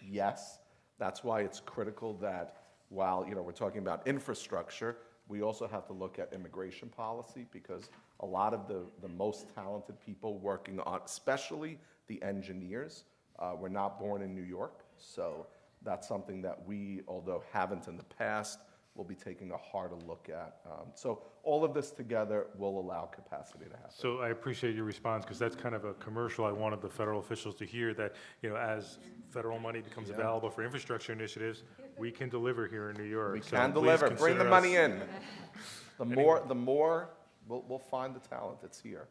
Yes. That's why it's critical that while we're talking about infrastructure, we also have to look at immigration policy, because a lot of the most talented people working on, especially the engineers, were not born in New York. So that's something that we, although haven't in the past, will be taking a harder look at. So all of this together will allow capacity to happen. So I appreciate your response, because that's kind of a commercial I wanted the federal officials to hear, that as federal money becomes available for infrastructure initiatives, we can deliver here in New York. We can deliver. Bring the money in. The more we'll find the talent. It's here.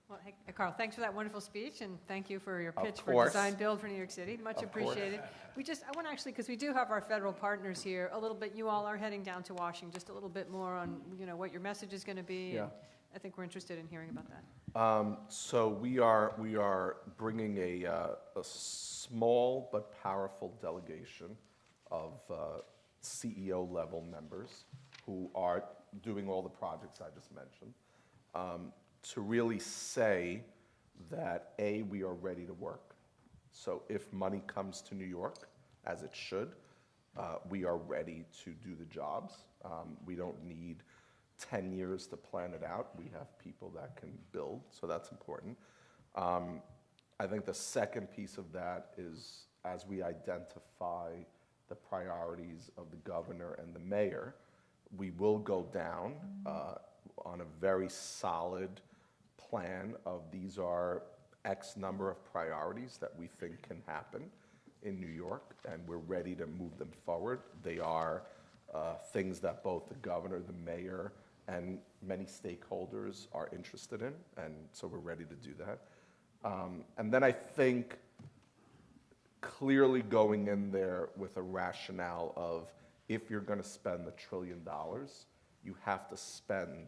Well, hey, Carl, thanks for that wonderful speech, and thank you for your pitch for Design Build for New York City. Much appreciated. I want to actually, because we do have our federal partners here, a little bit, you all are heading down to Washington, just a little bit more on, what your message is going to be. Yeah. And I think we're interested in hearing about that. So we are bringing a small but powerful delegation of CEO level members who are doing all the projects I just mentioned, to really say that, A, we are ready to work. So if money comes to New York, as it should, we are ready to do the jobs. We don't need 10 years to plan it out. We have people that can build, so that's important. I think the second piece of that is, as we identify the priorities of the governor and the mayor, we will go down on a very solid plan of these are X number of priorities that we think can happen in New York, and we're ready to move them forward. They are things that both the governor, the mayor, and many stakeholders are interested in, and so we're ready to do that. And then I think clearly going in there with a rationale of, if you're going to spend $1 trillion, you have to spend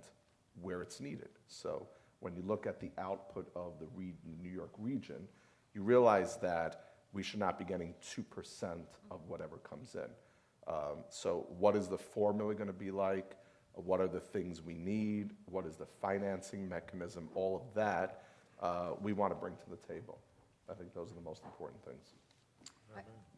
where it's needed. So when you look at the output of the New York region, you realize that we should not be getting 2% of whatever comes in. So what is the formula going to be like? What are the things we need? What is the financing mechanism? All of that we want to bring to the table. I think those are the most important things.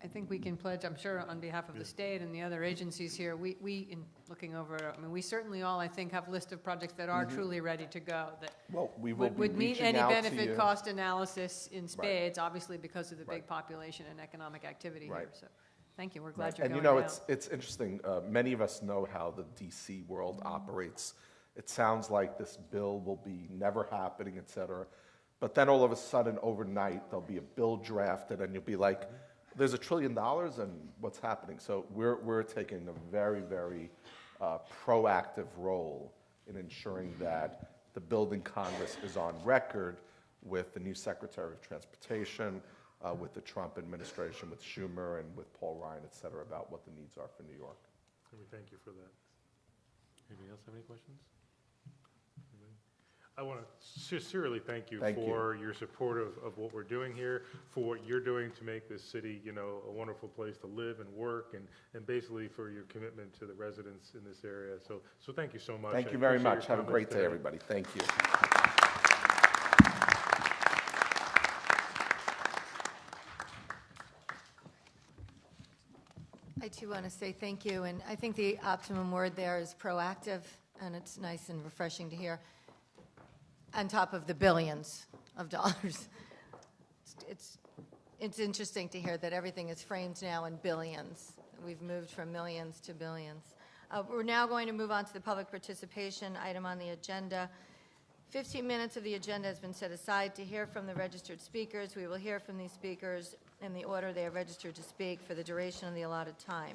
I think we can pledge, I'm sure, on behalf of the state and the other agencies here, we in looking over, we certainly all, I think, have a list of projects that are truly ready to go, that would meet any benefit cost analysis in spades, obviously because of the big population and economic activity here. So thank you. We're glad you're going out. It's interesting. Many of us know how the D.C. world operates. It sounds like this bill will be never happening, et cetera. But then all of a sudden, overnight, there'll be a bill drafted, and you'll be like, there's $1 trillion, and what's happening? So we're taking a very, very proactive role in ensuring that the building Congress is on record with the new Secretary of Transportation, with the Trump administration, with Schumer, and with Paul Ryan, et cetera, about what the needs are for New York. We thank you for that. Anybody else have any questions? Anybody? I want to sincerely thank you for your support of what we're doing here, for what you're doing to make this city, you know, a wonderful place to live and work, and basically for your commitment to the residents in this area. So thank you so much. Thank you very much. Have a great day, everybody. Thank you. I too want to say thank you, and I think the optimum word there is proactive, and it's nice and refreshing to hear. On top of the billions of dollars, it's interesting to hear that everything is framed now in billions. We've moved from millions to billions. We're now going to move on to the public participation item on the agenda. 15 minutes of the agenda has been set aside to hear from the registered speakers. We will hear from these speakers in the order they are registered to speak for the duration of the allotted time.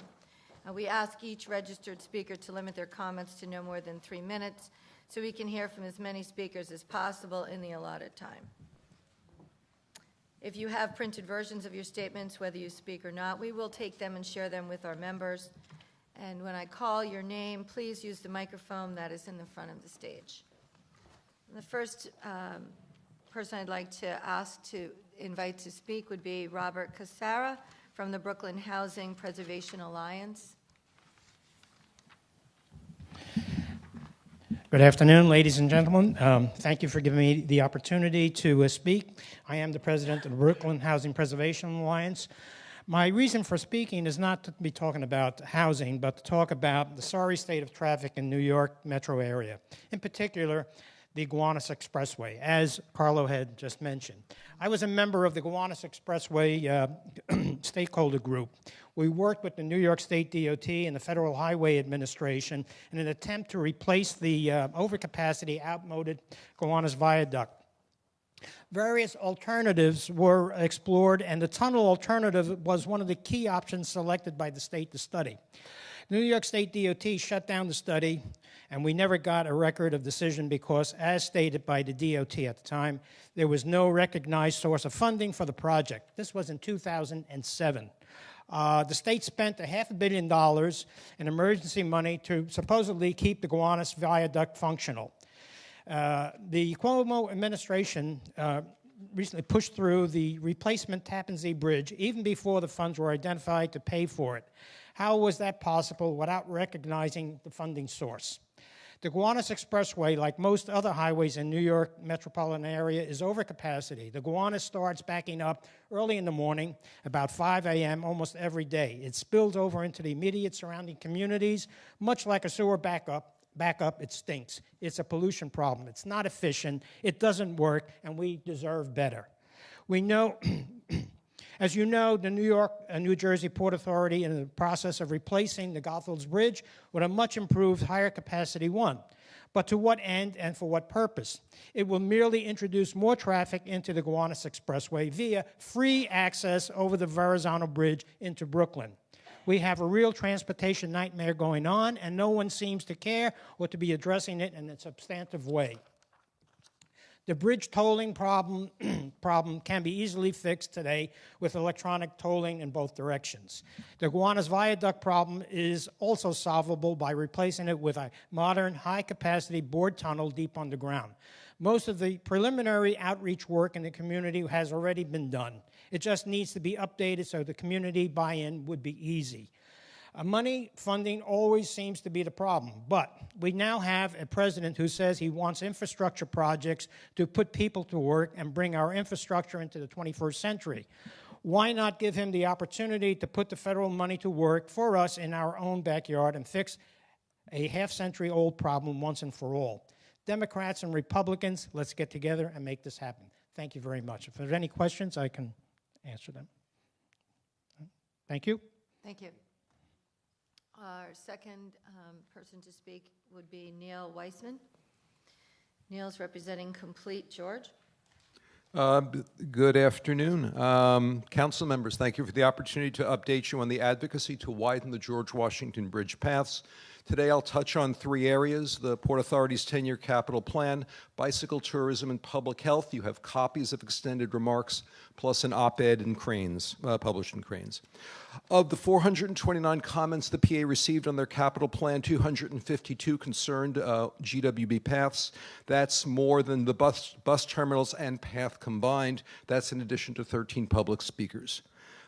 We ask each registered speaker to limit their comments to no more than 3 minutes so we can hear from as many speakers as possible in the allotted time. If you have printed versions of your statements, whether you speak or not, we will take them and share them with our members. And when I call your name, please use the microphone that is in the front of the stage. The first person I'd like to ask to invite to speak would be Robert Casara from the Brooklyn Housing Preservation Alliance. Good afternoon, ladies and gentlemen. Thank you for giving me the opportunity to speak. I am the president of the Brooklyn Housing Preservation Alliance. My reason for speaking is not to be talking about housing, but to talk about the sorry state of traffic in New York metro area, in particular, the Gowanus Expressway, as Carlo had just mentioned. I was a member of the Gowanus Expressway stakeholder group. We worked with the New York State DOT and the Federal Highway Administration in an attempt to replace the overcapacity, outmoded Gowanus Viaduct. Various alternatives were explored, and the tunnel alternative was one of the key options selected by the state to study. The New York State DOT shut down the study, and we never got a record of decision because, as stated by the DOT at the time, there was no recognized source of funding for the project. This was in 2007. The state spent $500 million in emergency money to supposedly keep the Gowanus Viaduct functional. The Cuomo administration recently pushed through the replacement Tappan Zee Bridge even before the funds were identified to pay for it. How was that possible without recognizing the funding source? The Gowanus Expressway, like most other highways in New York metropolitan area, is over capacity. The Gowanus starts backing up early in the morning, about 5 a.m. almost every day. It spills over into the immediate surrounding communities, much like a sewer backup, it stinks. It's a pollution problem. It's not efficient. It doesn't work, and we deserve better. We know, as you know, the New York and New Jersey Port Authority is in the process of replacing the Goethals Bridge with a much improved, higher capacity one. But to what end and for what purpose? It will merely introduce more traffic into the Gowanus Expressway via free access over the Verrazano Bridge into Brooklyn. We have a real transportation nightmare going on, and no one seems to care or to be addressing it in a substantive way. The bridge tolling problem can be easily fixed today with electronic tolling in both directions. The Gowanus Viaduct problem is also solvable by replacing it with a modern, high-capacity bored tunnel deep underground. Most of the preliminary outreach work in the community has already been done. It just needs to be updated so the community buy-in would be easy. Money funding always seems to be the problem, but we now have a president who says he wants infrastructure projects to put people to work and bring our infrastructure into the 21st century. Why not give him the opportunity to put the federal money to work for us in our own backyard and fix a half-century-old problem once and for all? Democrats and Republicans, let's get together and make this happen. Thank you very much. If there's any questions, I can answer them. Thank you. Thank you. Our second person to speak would be Neil Weissman. Neil's representing Complete George. Good afternoon. Council members, thank you for the opportunity to update you on the advocacy to widen the George Washington Bridge paths. Today I'll touch on 3 areas: the Port Authority's 10-year capital plan, bicycle tourism, and public health. You have copies of extended remarks, plus an op-ed in Cranes, published in Cranes. Of the 429 comments the PA received on their capital plan, 252 concerned GWB paths. That's more than the bus terminals and path combined. That's in addition to 13 public speakers.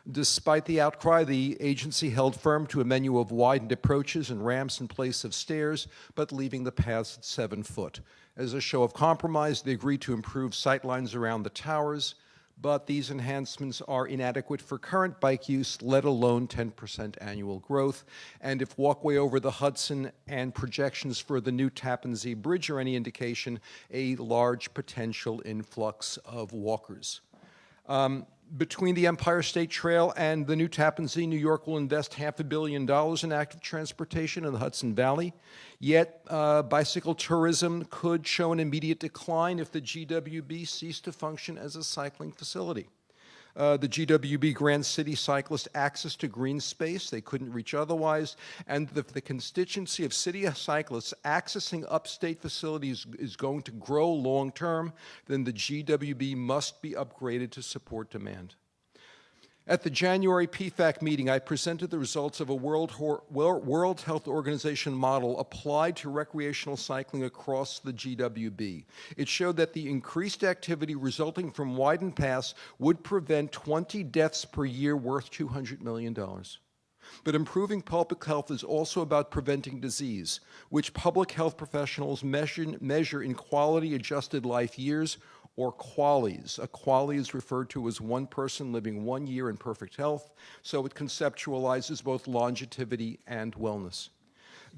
Despite the outcry, the agency held firm to a menu of widened approaches and ramps in place of stairs, but leaving the paths at 7 foot. As a show of compromise, they agreed to improve sightlines around the towers, but these enhancements are inadequate for current bike use, let alone 10% annual growth. And if walkway over the Hudson and projections for the new Tappan Zee Bridge are any indication, a large potential influx of walkers. Between the Empire State Trail and the new Tappan Zee, New York will invest $500 million in active transportation in the Hudson Valley. Yet, bicycle tourism could show an immediate decline if the GWB ceased to function as a cycling facility. The GWB grants city cyclists access to green space they couldn't reach otherwise, and the constituency of city cyclists accessing upstate facilities is going to grow long-term, then the GWB must be upgraded to support demand. At the January PFAC meeting, I presented the results of a World Health Organization model applied to recreational cycling across the GWB. It showed that the increased activity resulting from widened paths would prevent 20 deaths per year worth $200 million. But improving public health is also about preventing disease, which public health professionals measure in quality-adjusted life years, or QALYs. A QALY is referred to as one person living 1 year in perfect health, so it conceptualizes both longevity and wellness.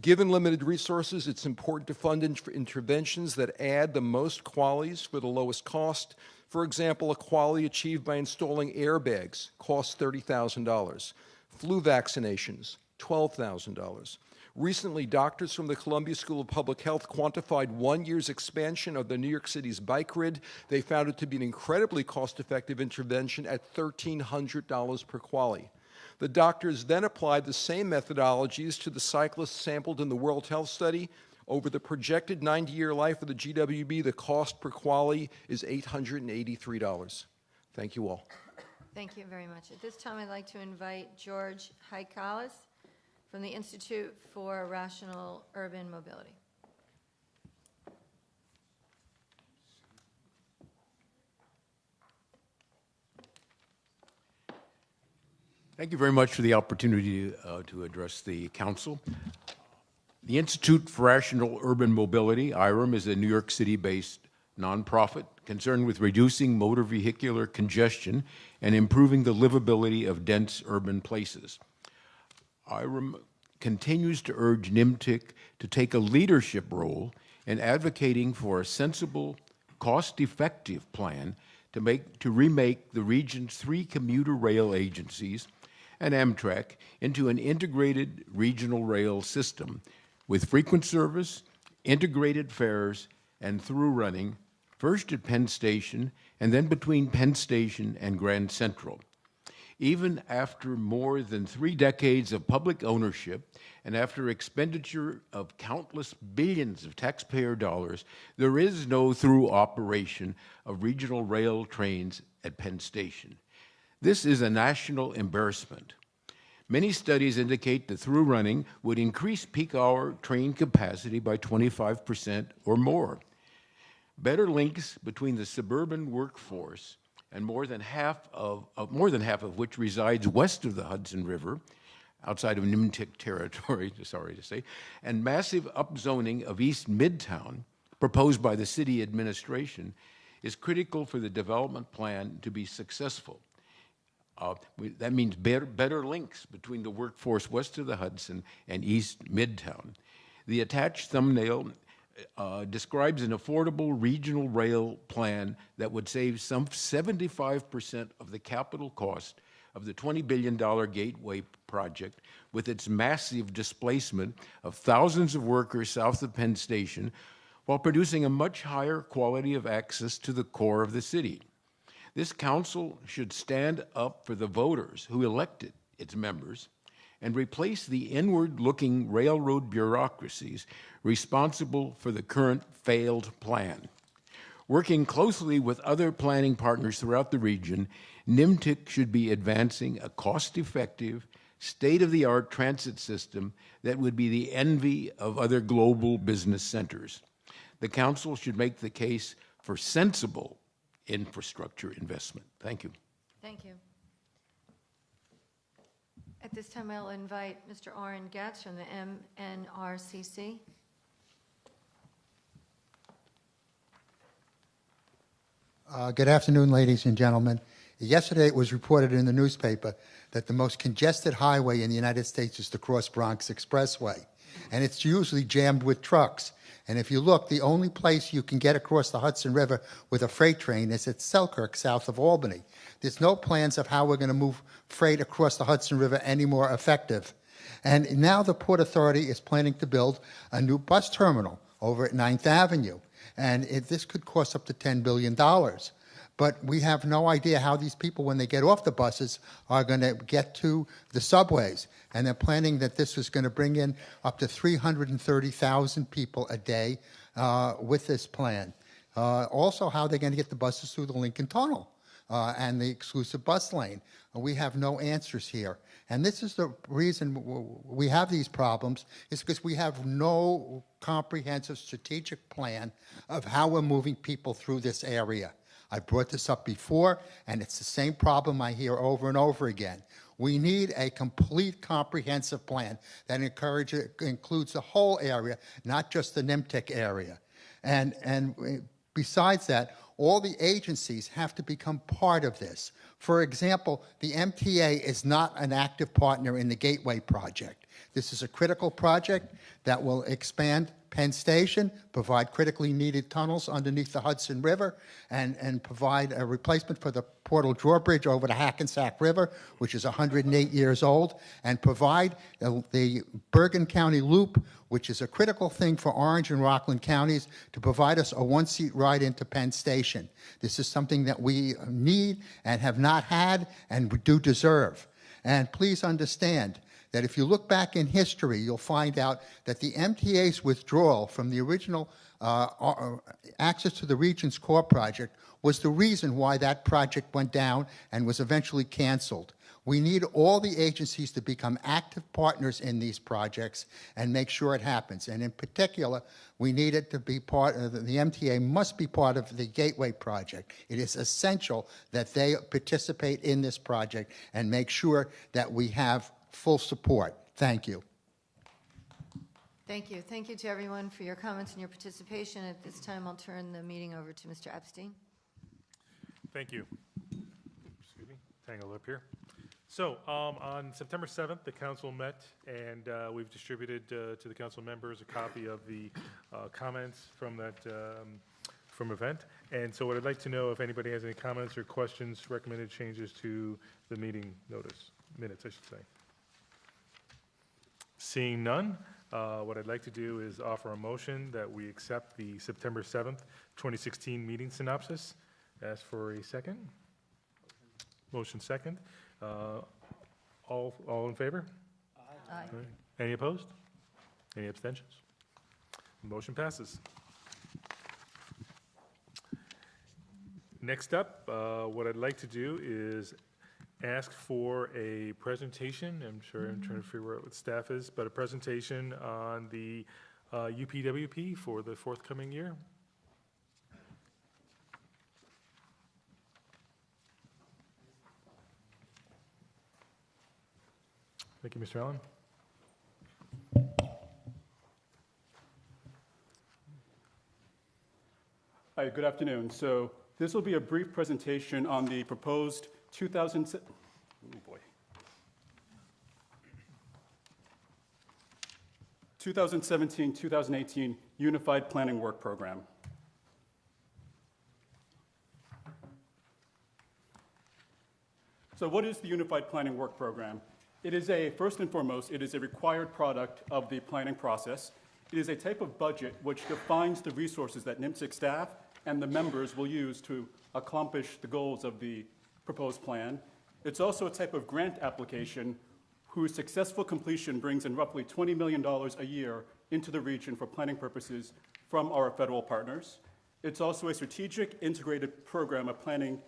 Given limited resources, it's important to fund interventions that add the most QALYs for the lowest cost. For example, a QALY achieved by installing airbags costs $30,000. Flu vaccinations, $12,000. Recently, doctors from the Columbia School of Public Health quantified 1 year's expansion of the New York City's bike grid. They found it to be an incredibly cost-effective intervention at $1,300 per QALY. The doctors then applied the same methodologies to the cyclists sampled in the World Health Study. Over the projected 90-year life of the GWB, the cost per QALY is $883. Thank you all. Thank you very much. At this time, I'd like to invite George Haikalis from the Institute for Rational Urban Mobility. Thank you very much for the opportunity to address the Council. The Institute for Rational Urban Mobility, IRUM, is a New York City-based nonprofit concerned with reducing motor vehicular congestion and improving the livability of dense urban places. IRUM continues to urge NYMTC to take a leadership role in advocating for a sensible, cost-effective plan to remake the region's 3 commuter rail agencies and Amtrak into an integrated regional rail system with frequent service, integrated fares, and through running, first at Penn Station and then between Penn Station and Grand Central. Even after more than 3 decades of public ownership and after expenditure of countless billions of taxpayer dollars, there is no through operation of regional rail trains at Penn Station. This is a national embarrassment. Many studies indicate that through running would increase peak hour train capacity by 25% or more. Better links between the suburban workforce and more than half of which resides west of the Hudson River, outside of NYMTC territory, sorry to say, and massive upzoning of East Midtown, proposed by the city administration, is critical for the development plan to be successful. That means better links between the workforce west of the Hudson and East Midtown. The attached thumbnail describes an affordable regional rail plan that would save some 75% of the capital cost of the $20 billion Gateway project, with its massive displacement of thousands of workers south of Penn Station, while producing a much higher quality of access to the core of the city. This council should stand up for the voters who elected its members and replace the inward-looking railroad bureaucracies responsible for the current failed plan. Working closely with other planning partners throughout the region, NYMTC should be advancing a cost-effective, state-of-the-art transit system that would be the envy of other global business centers. The council should make the case for sensible infrastructure investment. Thank you. Thank you. At this time, I'll invite Mr. Oren Gatz from the MNRCC. Good afternoon, ladies and gentlemen. Yesterday, it was reported in the newspaper that the most congested highway in the United States is the Cross Bronx Expressway, and it's usually jammed with trucks. And if you look, the only place you can get across the Hudson River with a freight train is at Selkirk, south of Albany. There's no plans of how we're going to move freight across the Hudson River any more effective. And now the Port Authority is planning to build a new bus terminal over at 9th Avenue. And this could cost up to $10 billion. But we have no idea how these people, when they get off the buses, are going to get to the subways. And they're planning that this is going to bring in up to 330,000 people a day with this plan. Also, how they're going to get the buses through the Lincoln Tunnel and the exclusive bus lane. We have no answers here. And this is the reason we have these problems, is because we have no comprehensive strategic plan of how we're moving people through this area. I brought this up before, and it's the same problem I hear over and over again. We need a complete comprehensive plan that includes the whole area, not just the NYMTC area. And besides that, all the agencies have to become part of this. For example, the MTA is not an active partner in the Gateway project. This is a critical project that will expand Penn Station, provide critically needed tunnels underneath the Hudson River, and provide a replacement for the Portal Drawbridge over the Hackensack River, which is 108 years old, and provide the Bergen County Loop, which is a critical thing for Orange and Rockland counties, to provide us a one-seat ride into Penn Station. This is something that we need and have not had and do deserve. And please understand that if you look back in history, you'll find out that the MTA's withdrawal from the original Access to the Regions Core project was the reason why that project went down and was eventually canceled. We need all the agencies to become active partners in these projects and make sure it happens. And in particular, we need it to be part of the MTA must be part of the Gateway project. It is essential that they participate in this project and make sure that we have full support. Thank you. Thank you. Thank you to everyone for your comments and your participation. At this time, I'll turn the meeting over to Mr. Epstein. Thank you. Excuse me, tangle up here. So on September 7th, the council met, and we've distributed to the council members a copy of the comments from that from event. And so what I'd like to know, if anybody has any comments or questions, recommended changes to the meeting minutes, I should say. Seeing none, what I'd like to do is offer a motion that we accept the September 7th, 2016 meeting synopsis. Ask for a second. Motion second. All in favor? Aye. Aye. Any opposed? Any abstentions? The motion passes. Next up, what I'd like to do is ask for a presentation. I'm trying to figure out what staff is, but a presentation on the UPWP for the forthcoming year. Thank you, Mr. Allen. Hi, good afternoon. So this will be a brief presentation on the proposed 2017-2018 Unified Planning Work Program. So what is the Unified Planning Work Program? It is first and foremost, it is a required product of the planning process. It is a type of budget which defines the resources that NYMTC staff and the members will use to accomplish the goals of the proposed plan. It's also a type of grant application whose successful completion brings in roughly $20 million a year into the region for planning purposes from our federal partners. It's also a strategic integrated program of planning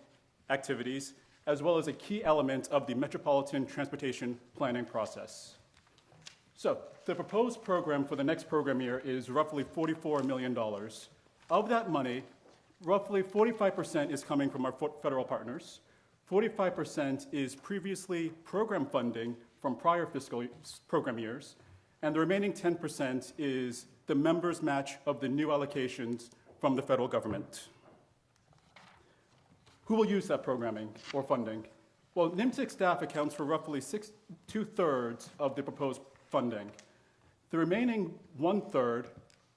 activities, as well as a key element of the Metropolitan transportation planning process. So the proposed program for the next program year is roughly $44 million. Of that money, roughly 45% is coming from our federal partners, 45% is previously program funding from prior fiscal program years, and the remaining 10% is the members' match of the new allocations from the federal government. Who will use that programming or funding? Well, NYMTC staff accounts for roughly two-thirds of the proposed funding. The remaining one-third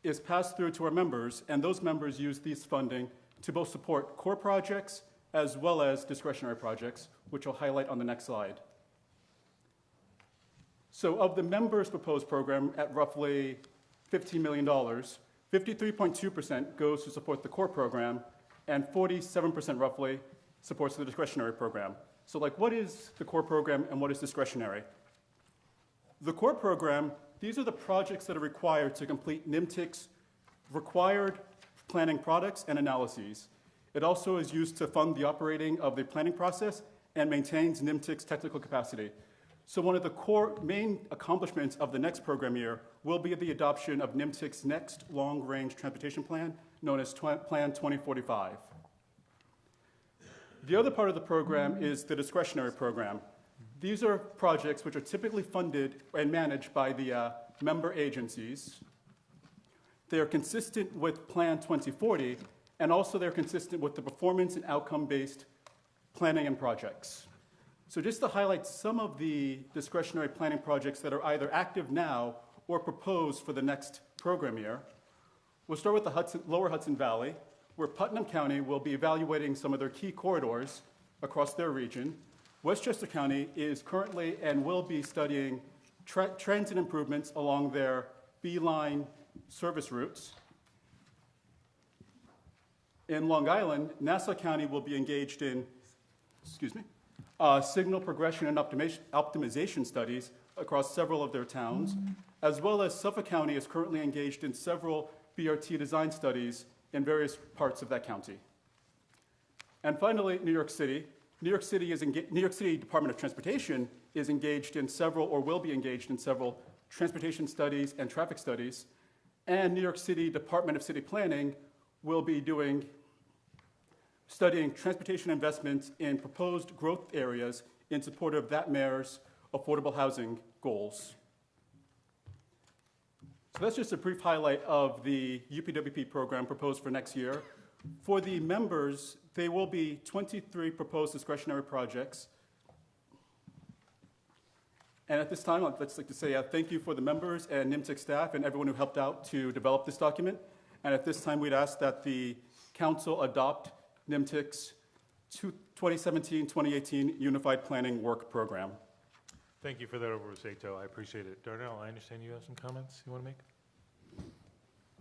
is passed through to our members, and those members use this funding to both support core projects as well as discretionary projects, which I'll highlight on the next slide. So of the members' proposed program at roughly $15 million, 53.2% goes to support the core program, and 47% roughly supports the discretionary program. So what is the core program and what is discretionary? The core program, these are the projects that are required to complete NYMTC's required planning products and analyses. It also is used to fund the operating of the planning process and maintains NYMTC's technical capacity. So one of the core main accomplishments of the next program year will be the adoption of NYMTC's next long-range transportation plan, known as Plan 2045. The other part of the program is the discretionary program. These are projects which are typically funded and managed by the member agencies. They are consistent with Plan 2040, and also they're consistent with the performance and outcome-based planning and projects. So just to highlight some of the discretionary planning projects that are either active now or proposed for the next program year, we'll start with the Lower Hudson Valley, where Putnam County will be evaluating some of their key corridors across their region. Westchester County is currently and will be studying transit improvements along their B-line service routes. In Long Island, Nassau County will be engaged in, signal progression and optimization studies across several of their towns, as well as Suffolk County is currently engaged in several BRT design studies in various parts of that county. And finally, New York City. New York City Department of Transportation is engaged in several, or will be engaged in several, transportation studies and traffic studies. And New York City Department of City Planning will be studying transportation investments in proposed growth areas in support of that mayor's affordable housing goals. So that's just a brief highlight of the UPWP program proposed for next year. For the members, there will be 23 proposed discretionary projects. And at this time, I'd just like to say thank you for the members and NYMTC staff and everyone who helped out to develop this document. And at this time, we'd ask that the council adopt NYMTC's 2017-2018 Unified Planning Work Program. Thank you for that oversight, Joe. I appreciate it. Darnell, I understand you have some comments you want to make?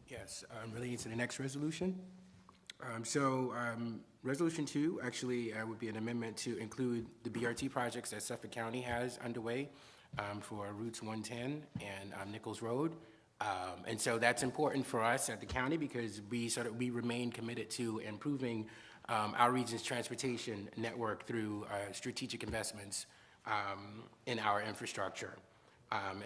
Yes, relating to the next resolution. Resolution 2 actually would be an amendment to include the BRT projects that Suffolk County has underway for Routes 110 and Nichols Road. And so that's important for us at the county because we remain committed to improving our region's transportation network through strategic investments in our infrastructure.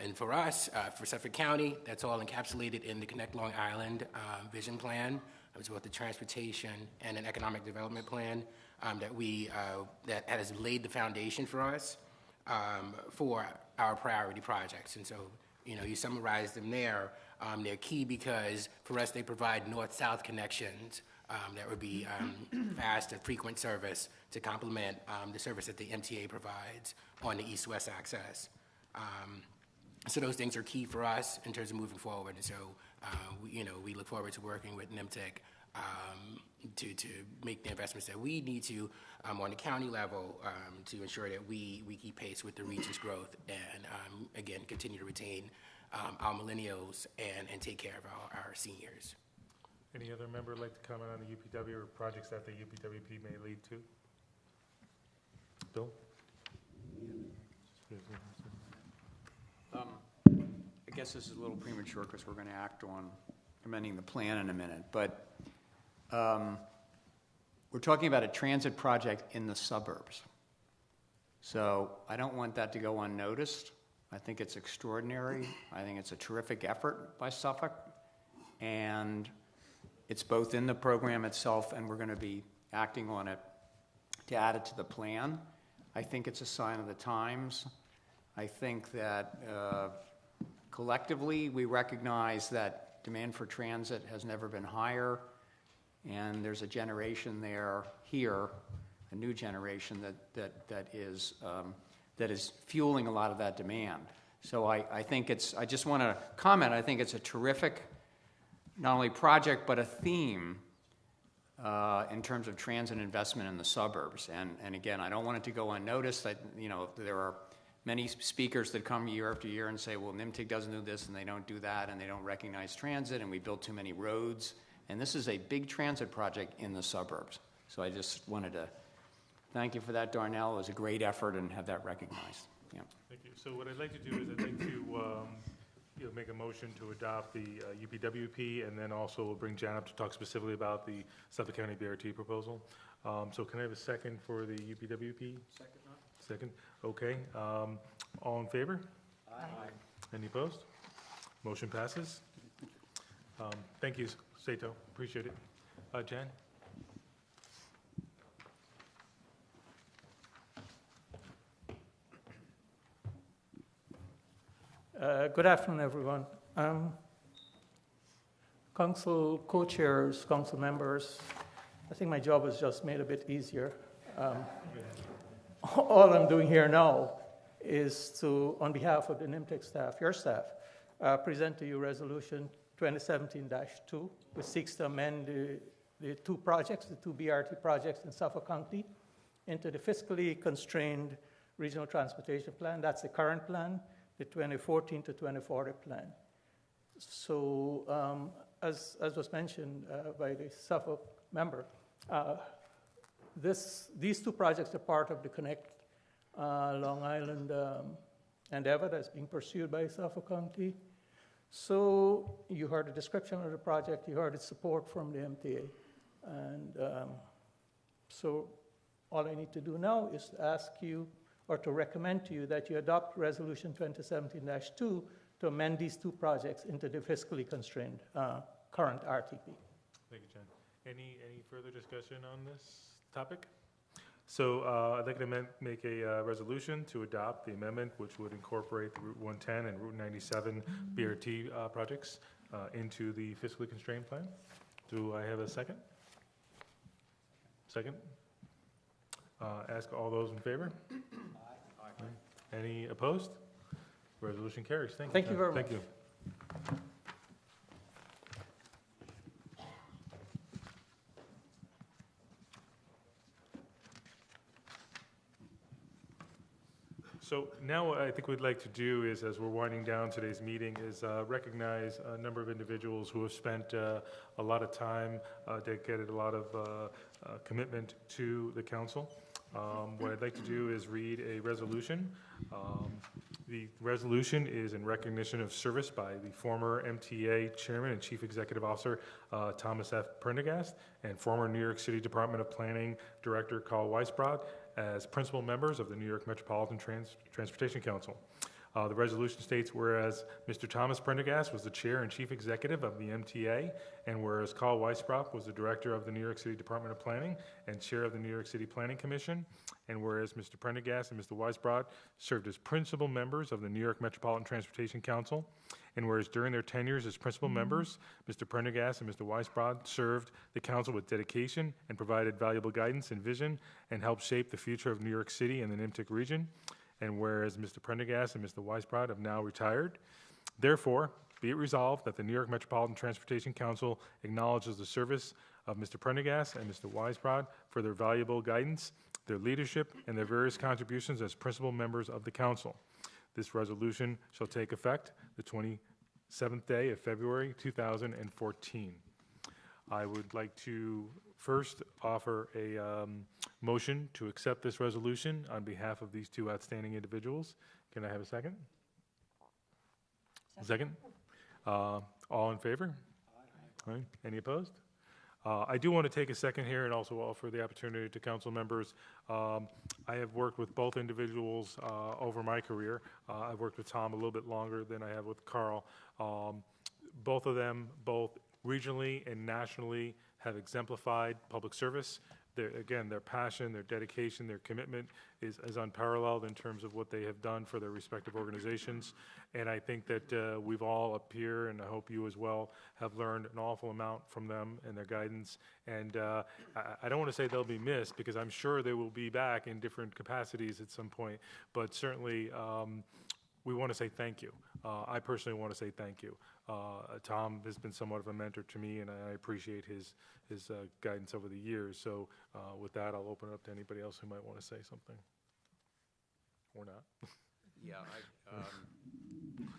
And for us, for Suffolk County, that's all encapsulated in the Connect Long Island Vision Plan, as well as the transportation and an economic development plan that has laid the foundation for us for our priority projects. And so, you summarize them there. They're key because for us, they provide north-south connections that would be fast and frequent service to complement the service that the MTA provides on the east-west access. So those things are key for us in terms of moving forward. And so, we look forward to working with NYMTC to make the investments that we need to on the county level to ensure that we keep pace with the region's growth and, again, continue to retain our millennials and take care of our seniors. Any other member like to comment on the UPW or projects that the UPWP may lead to? Bill? I guess this is a little premature because we're going to act on amending the plan in a minute, but we're talking about a transit project in the suburbs. So I don't want that to go unnoticed. I think it's extraordinary. I think it's a terrific effort by Suffolk, and it's both in the program itself, and we're going to be acting on it to add it to the plan. I think it's a sign of the times. I think that collectively we recognize that demand for transit has never been higher, and there's a generation here, a new generation that is fueling a lot of that demand. So I think I just want to comment, I think it's a terrific, not only project, but a theme in terms of transit investment in the suburbs. And again, I don't want it to go unnoticed. There are many speakers that come year after year and say, well, NYMTC doesn't do this and they don't do that and they don't recognize transit and we build too many roads. And this is a big transit project in the suburbs. So I just wanted to thank you for that, Darnell. It was a great effort and have that recognized. Yeah. Thank you. So what I'd like to do is I'd like to make a motion to adopt the UPWP, and then also we'll bring Jan up to talk specifically about the Suffolk County BRT proposal. So can I have a second for the UPWP? Second. Okay. All in favor? Aye. Any opposed? Motion passes. Thank you, Sato. Appreciate it. Jan? Good afternoon, everyone. Council co-chairs, council members, I think my job is just made a bit easier. All I'm doing here now is to, on behalf of the NYMTC staff, your staff, present to you Resolution 2017-2, which seeks to amend the two BRT projects in Suffolk County into the fiscally constrained regional transportation plan. That's the current plan, the 2014 to 2040 plan. So as was mentioned by the Suffolk member, these two projects are part of the Connect Long Island endeavor that's being pursued by Suffolk County. So you heard the description of the project, you heard its support from the MTA. And so all I need to do now is to ask you, or to recommend to you, that you adopt Resolution 2017-2 to amend these two projects into the fiscally constrained current RTP. Thank you, Jan. Any further discussion on this topic? So I'd like to make a resolution to adopt the amendment, which would incorporate the Route 110 and Route 97 BRT projects into the fiscally constrained plan. Do I have a second? Second? Ask all those in favor? Aye. Any opposed? Resolution carries. Thank you. Thank you very much. Thank you. So now what I think we'd like to do is, as we're winding down today's meeting, is recognize a number of individuals who have spent a lot of time, dedicated a lot of commitment to the council. What I'd like to do is read a resolution. The resolution is in recognition of service by the former MTA Chairman and Chief Executive Officer Thomas F. Prendergast and former New York City Department of Planning Director Carl Weisbrod as principal members of the New York Metropolitan Transportation Council. The resolution states, whereas Mr. Thomas Prendergast was the chair and chief executive of the MTA, and whereas Carl Weisbrod was the director of the New York City Department of Planning and chair of the New York City Planning Commission, and whereas Mr. Prendergast and Mr. Weisbrod served as principal members of the New York Metropolitan Transportation Council, and whereas during their tenures as principal members, Mr. Prendergast and Mr. Weisbrod served the council with dedication and provided valuable guidance and vision and helped shape the future of New York City and the NYMTC region. And whereas Mr. Prendergast and Mr. Weisbrod have now retired, therefore, be it resolved that the New York Metropolitan Transportation Council acknowledges the service of Mr. Prendergast and Mr. Weisbrod for their valuable guidance, their leadership, and their various contributions as principal members of the council. This resolution shall take effect the 27th day of February 2014. I would like to first offer a motion to accept this resolution on behalf of these two outstanding individuals. Can I have a second? Second? All in favor? Aye. Any opposed? I do want to take a second here and also offer the opportunity to council members. I have worked with both individuals over my career. I've worked with Tom a little bit longer than I have with Carl. Both of them, both regionally and nationally, have exemplified public service. Again, their passion, their dedication, their commitment is unparalleled in terms of what they have done for their respective organizations. And I think that we've all up here, and I hope you as well, have learned an awful amount from them and their guidance. And I don't want to say they'll be missed, because I'm sure they will be back in different capacities at some point. But certainly, we want to say thank you. I personally want to say thank you. Tom has been somewhat of a mentor to me, and I appreciate his guidance over the years. So with that, I'll open it up to anybody else who might want to say something. Or not. Yeah,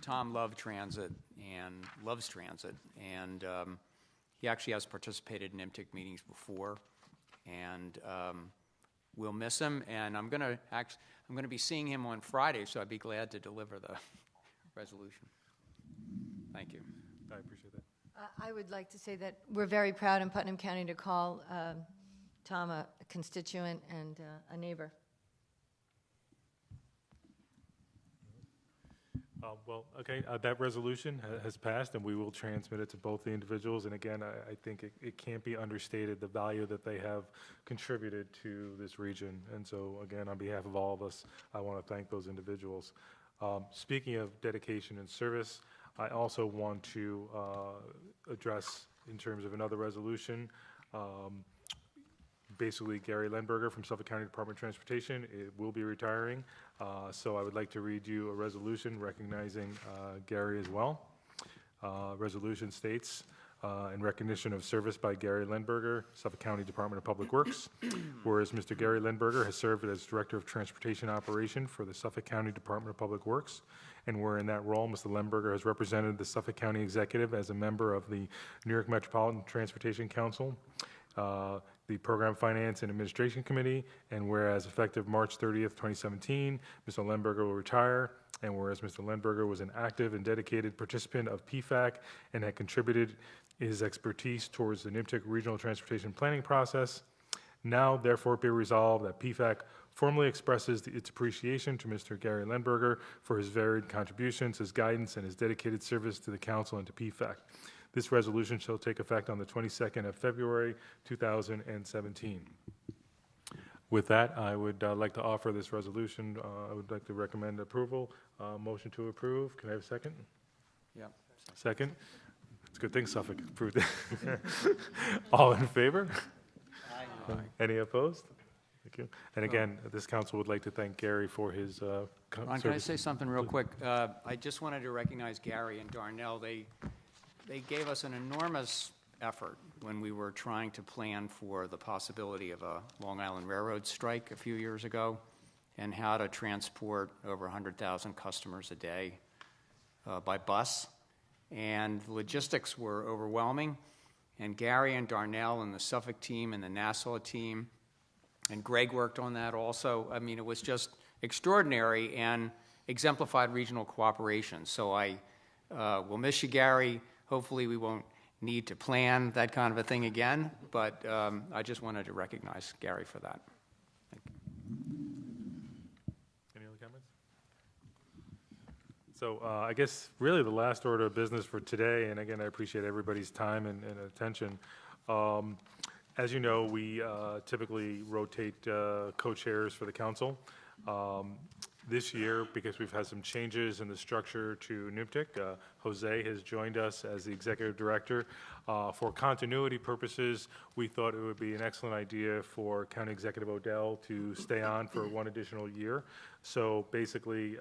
Tom loved transit and loves transit, and he actually has participated in NYMTC meetings before, and we'll miss him. And I'm going to be seeing him on Friday, so I'd be glad to deliver the resolution. Thank you. I appreciate that. I would like to say that we're very proud in Putnam County to call Tom a constituent and a neighbor. Well, okay, that resolution has passed, and we will transmit it to both the individuals. And again, I think it can't be understated the value that they have contributed to this region. And so, again, on behalf of all of us, I want to thank those individuals. Speaking of dedication and service, I also want to address, in terms of another resolution, basically Gary Lenberger from Suffolk County Department of Transportation. It will be retiring, so I would like to read you a resolution recognizing Gary as well. Resolution states, in recognition of service by Gary Lenberger, Suffolk County Department of Public Works, whereas Mr. Gary Lenberger has served as Director of Transportation Operation for the Suffolk County Department of Public Works, and where in that role, Mr. Lenberger has represented the Suffolk County Executive as a member of the New York Metropolitan Transportation Council, the Program Finance and Administration Committee, and whereas effective March 30th, 2017, Mr. Lenberger will retire, and whereas Mr. Lenberger was an active and dedicated participant of PFAC and had contributed his expertise towards the NYMTC regional transportation planning process, now therefore be resolved that PFAC formally expresses its appreciation to Mr. Gary Lenberger for his varied contributions, his guidance, and his dedicated service to the council and to PFAC. This resolution shall take effect on the 22nd of February, 2017. With that, I would like to offer this resolution. I would like to recommend approval. Motion to approve. Can I have a second? Yeah. Second? It's a good thing Suffolk approved it. All in favor? Aye. Any opposed? Thank you. And again, this council would like to thank Gary for his Ron, service. can I say something real quick? I just wanted to recognize Gary and Darnell. They gave us an enormous effort when we were trying to plan for the possibility of a Long Island Railroad strike a few years ago and how to transport over 100,000 customers a day by bus. And the logistics were overwhelming. And Gary and Darnell and the Suffolk team and the Nassau team, and Greg worked on that also. I mean, it was just extraordinary and exemplified regional cooperation. So I will miss you, Gary. Hopefully we won't need to plan that kind of a thing again, but I just wanted to recognize Gary for that. Thank you. Any other comments? So I guess really the last order of business for today, and again, I appreciate everybody's time and attention. As you know, we typically rotate co-chairs for the council. This year, because we've had some changes in the structure to NYMTC, Jose has joined us as the executive director. For continuity purposes, we thought it would be an excellent idea for County Executive Odell to stay on for one additional year. So basically,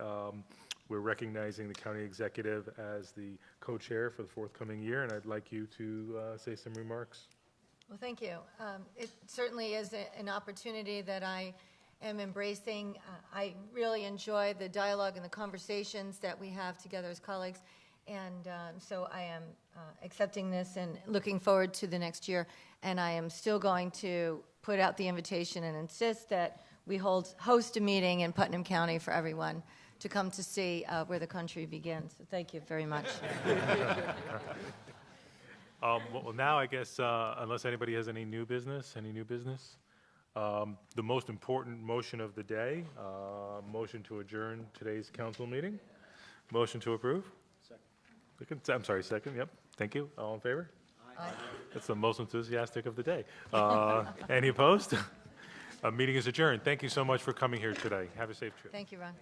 we're recognizing the county executive as the co-chair for the forthcoming year, and I'd like you to say some remarks. Well, thank you. It certainly is an opportunity that I am embracing. I really enjoy the dialogue and the conversations that we have together as colleagues. And so I am accepting this and looking forward to the next year. And I am still going to put out the invitation and insist that we host a meeting in Putnam County for everyone to come to see where the country begins. So thank you very much. Well, now I guess, unless anybody has any new business, the most important motion of the day, motion to adjourn today's council meeting. Motion to approve? Second. I'm sorry, second, yep. Thank you. All in favor? Aye. That's the most enthusiastic of the day. Any opposed? Meeting is adjourned. Thank you so much for coming here today. Have a safe trip. Thank you, Ron.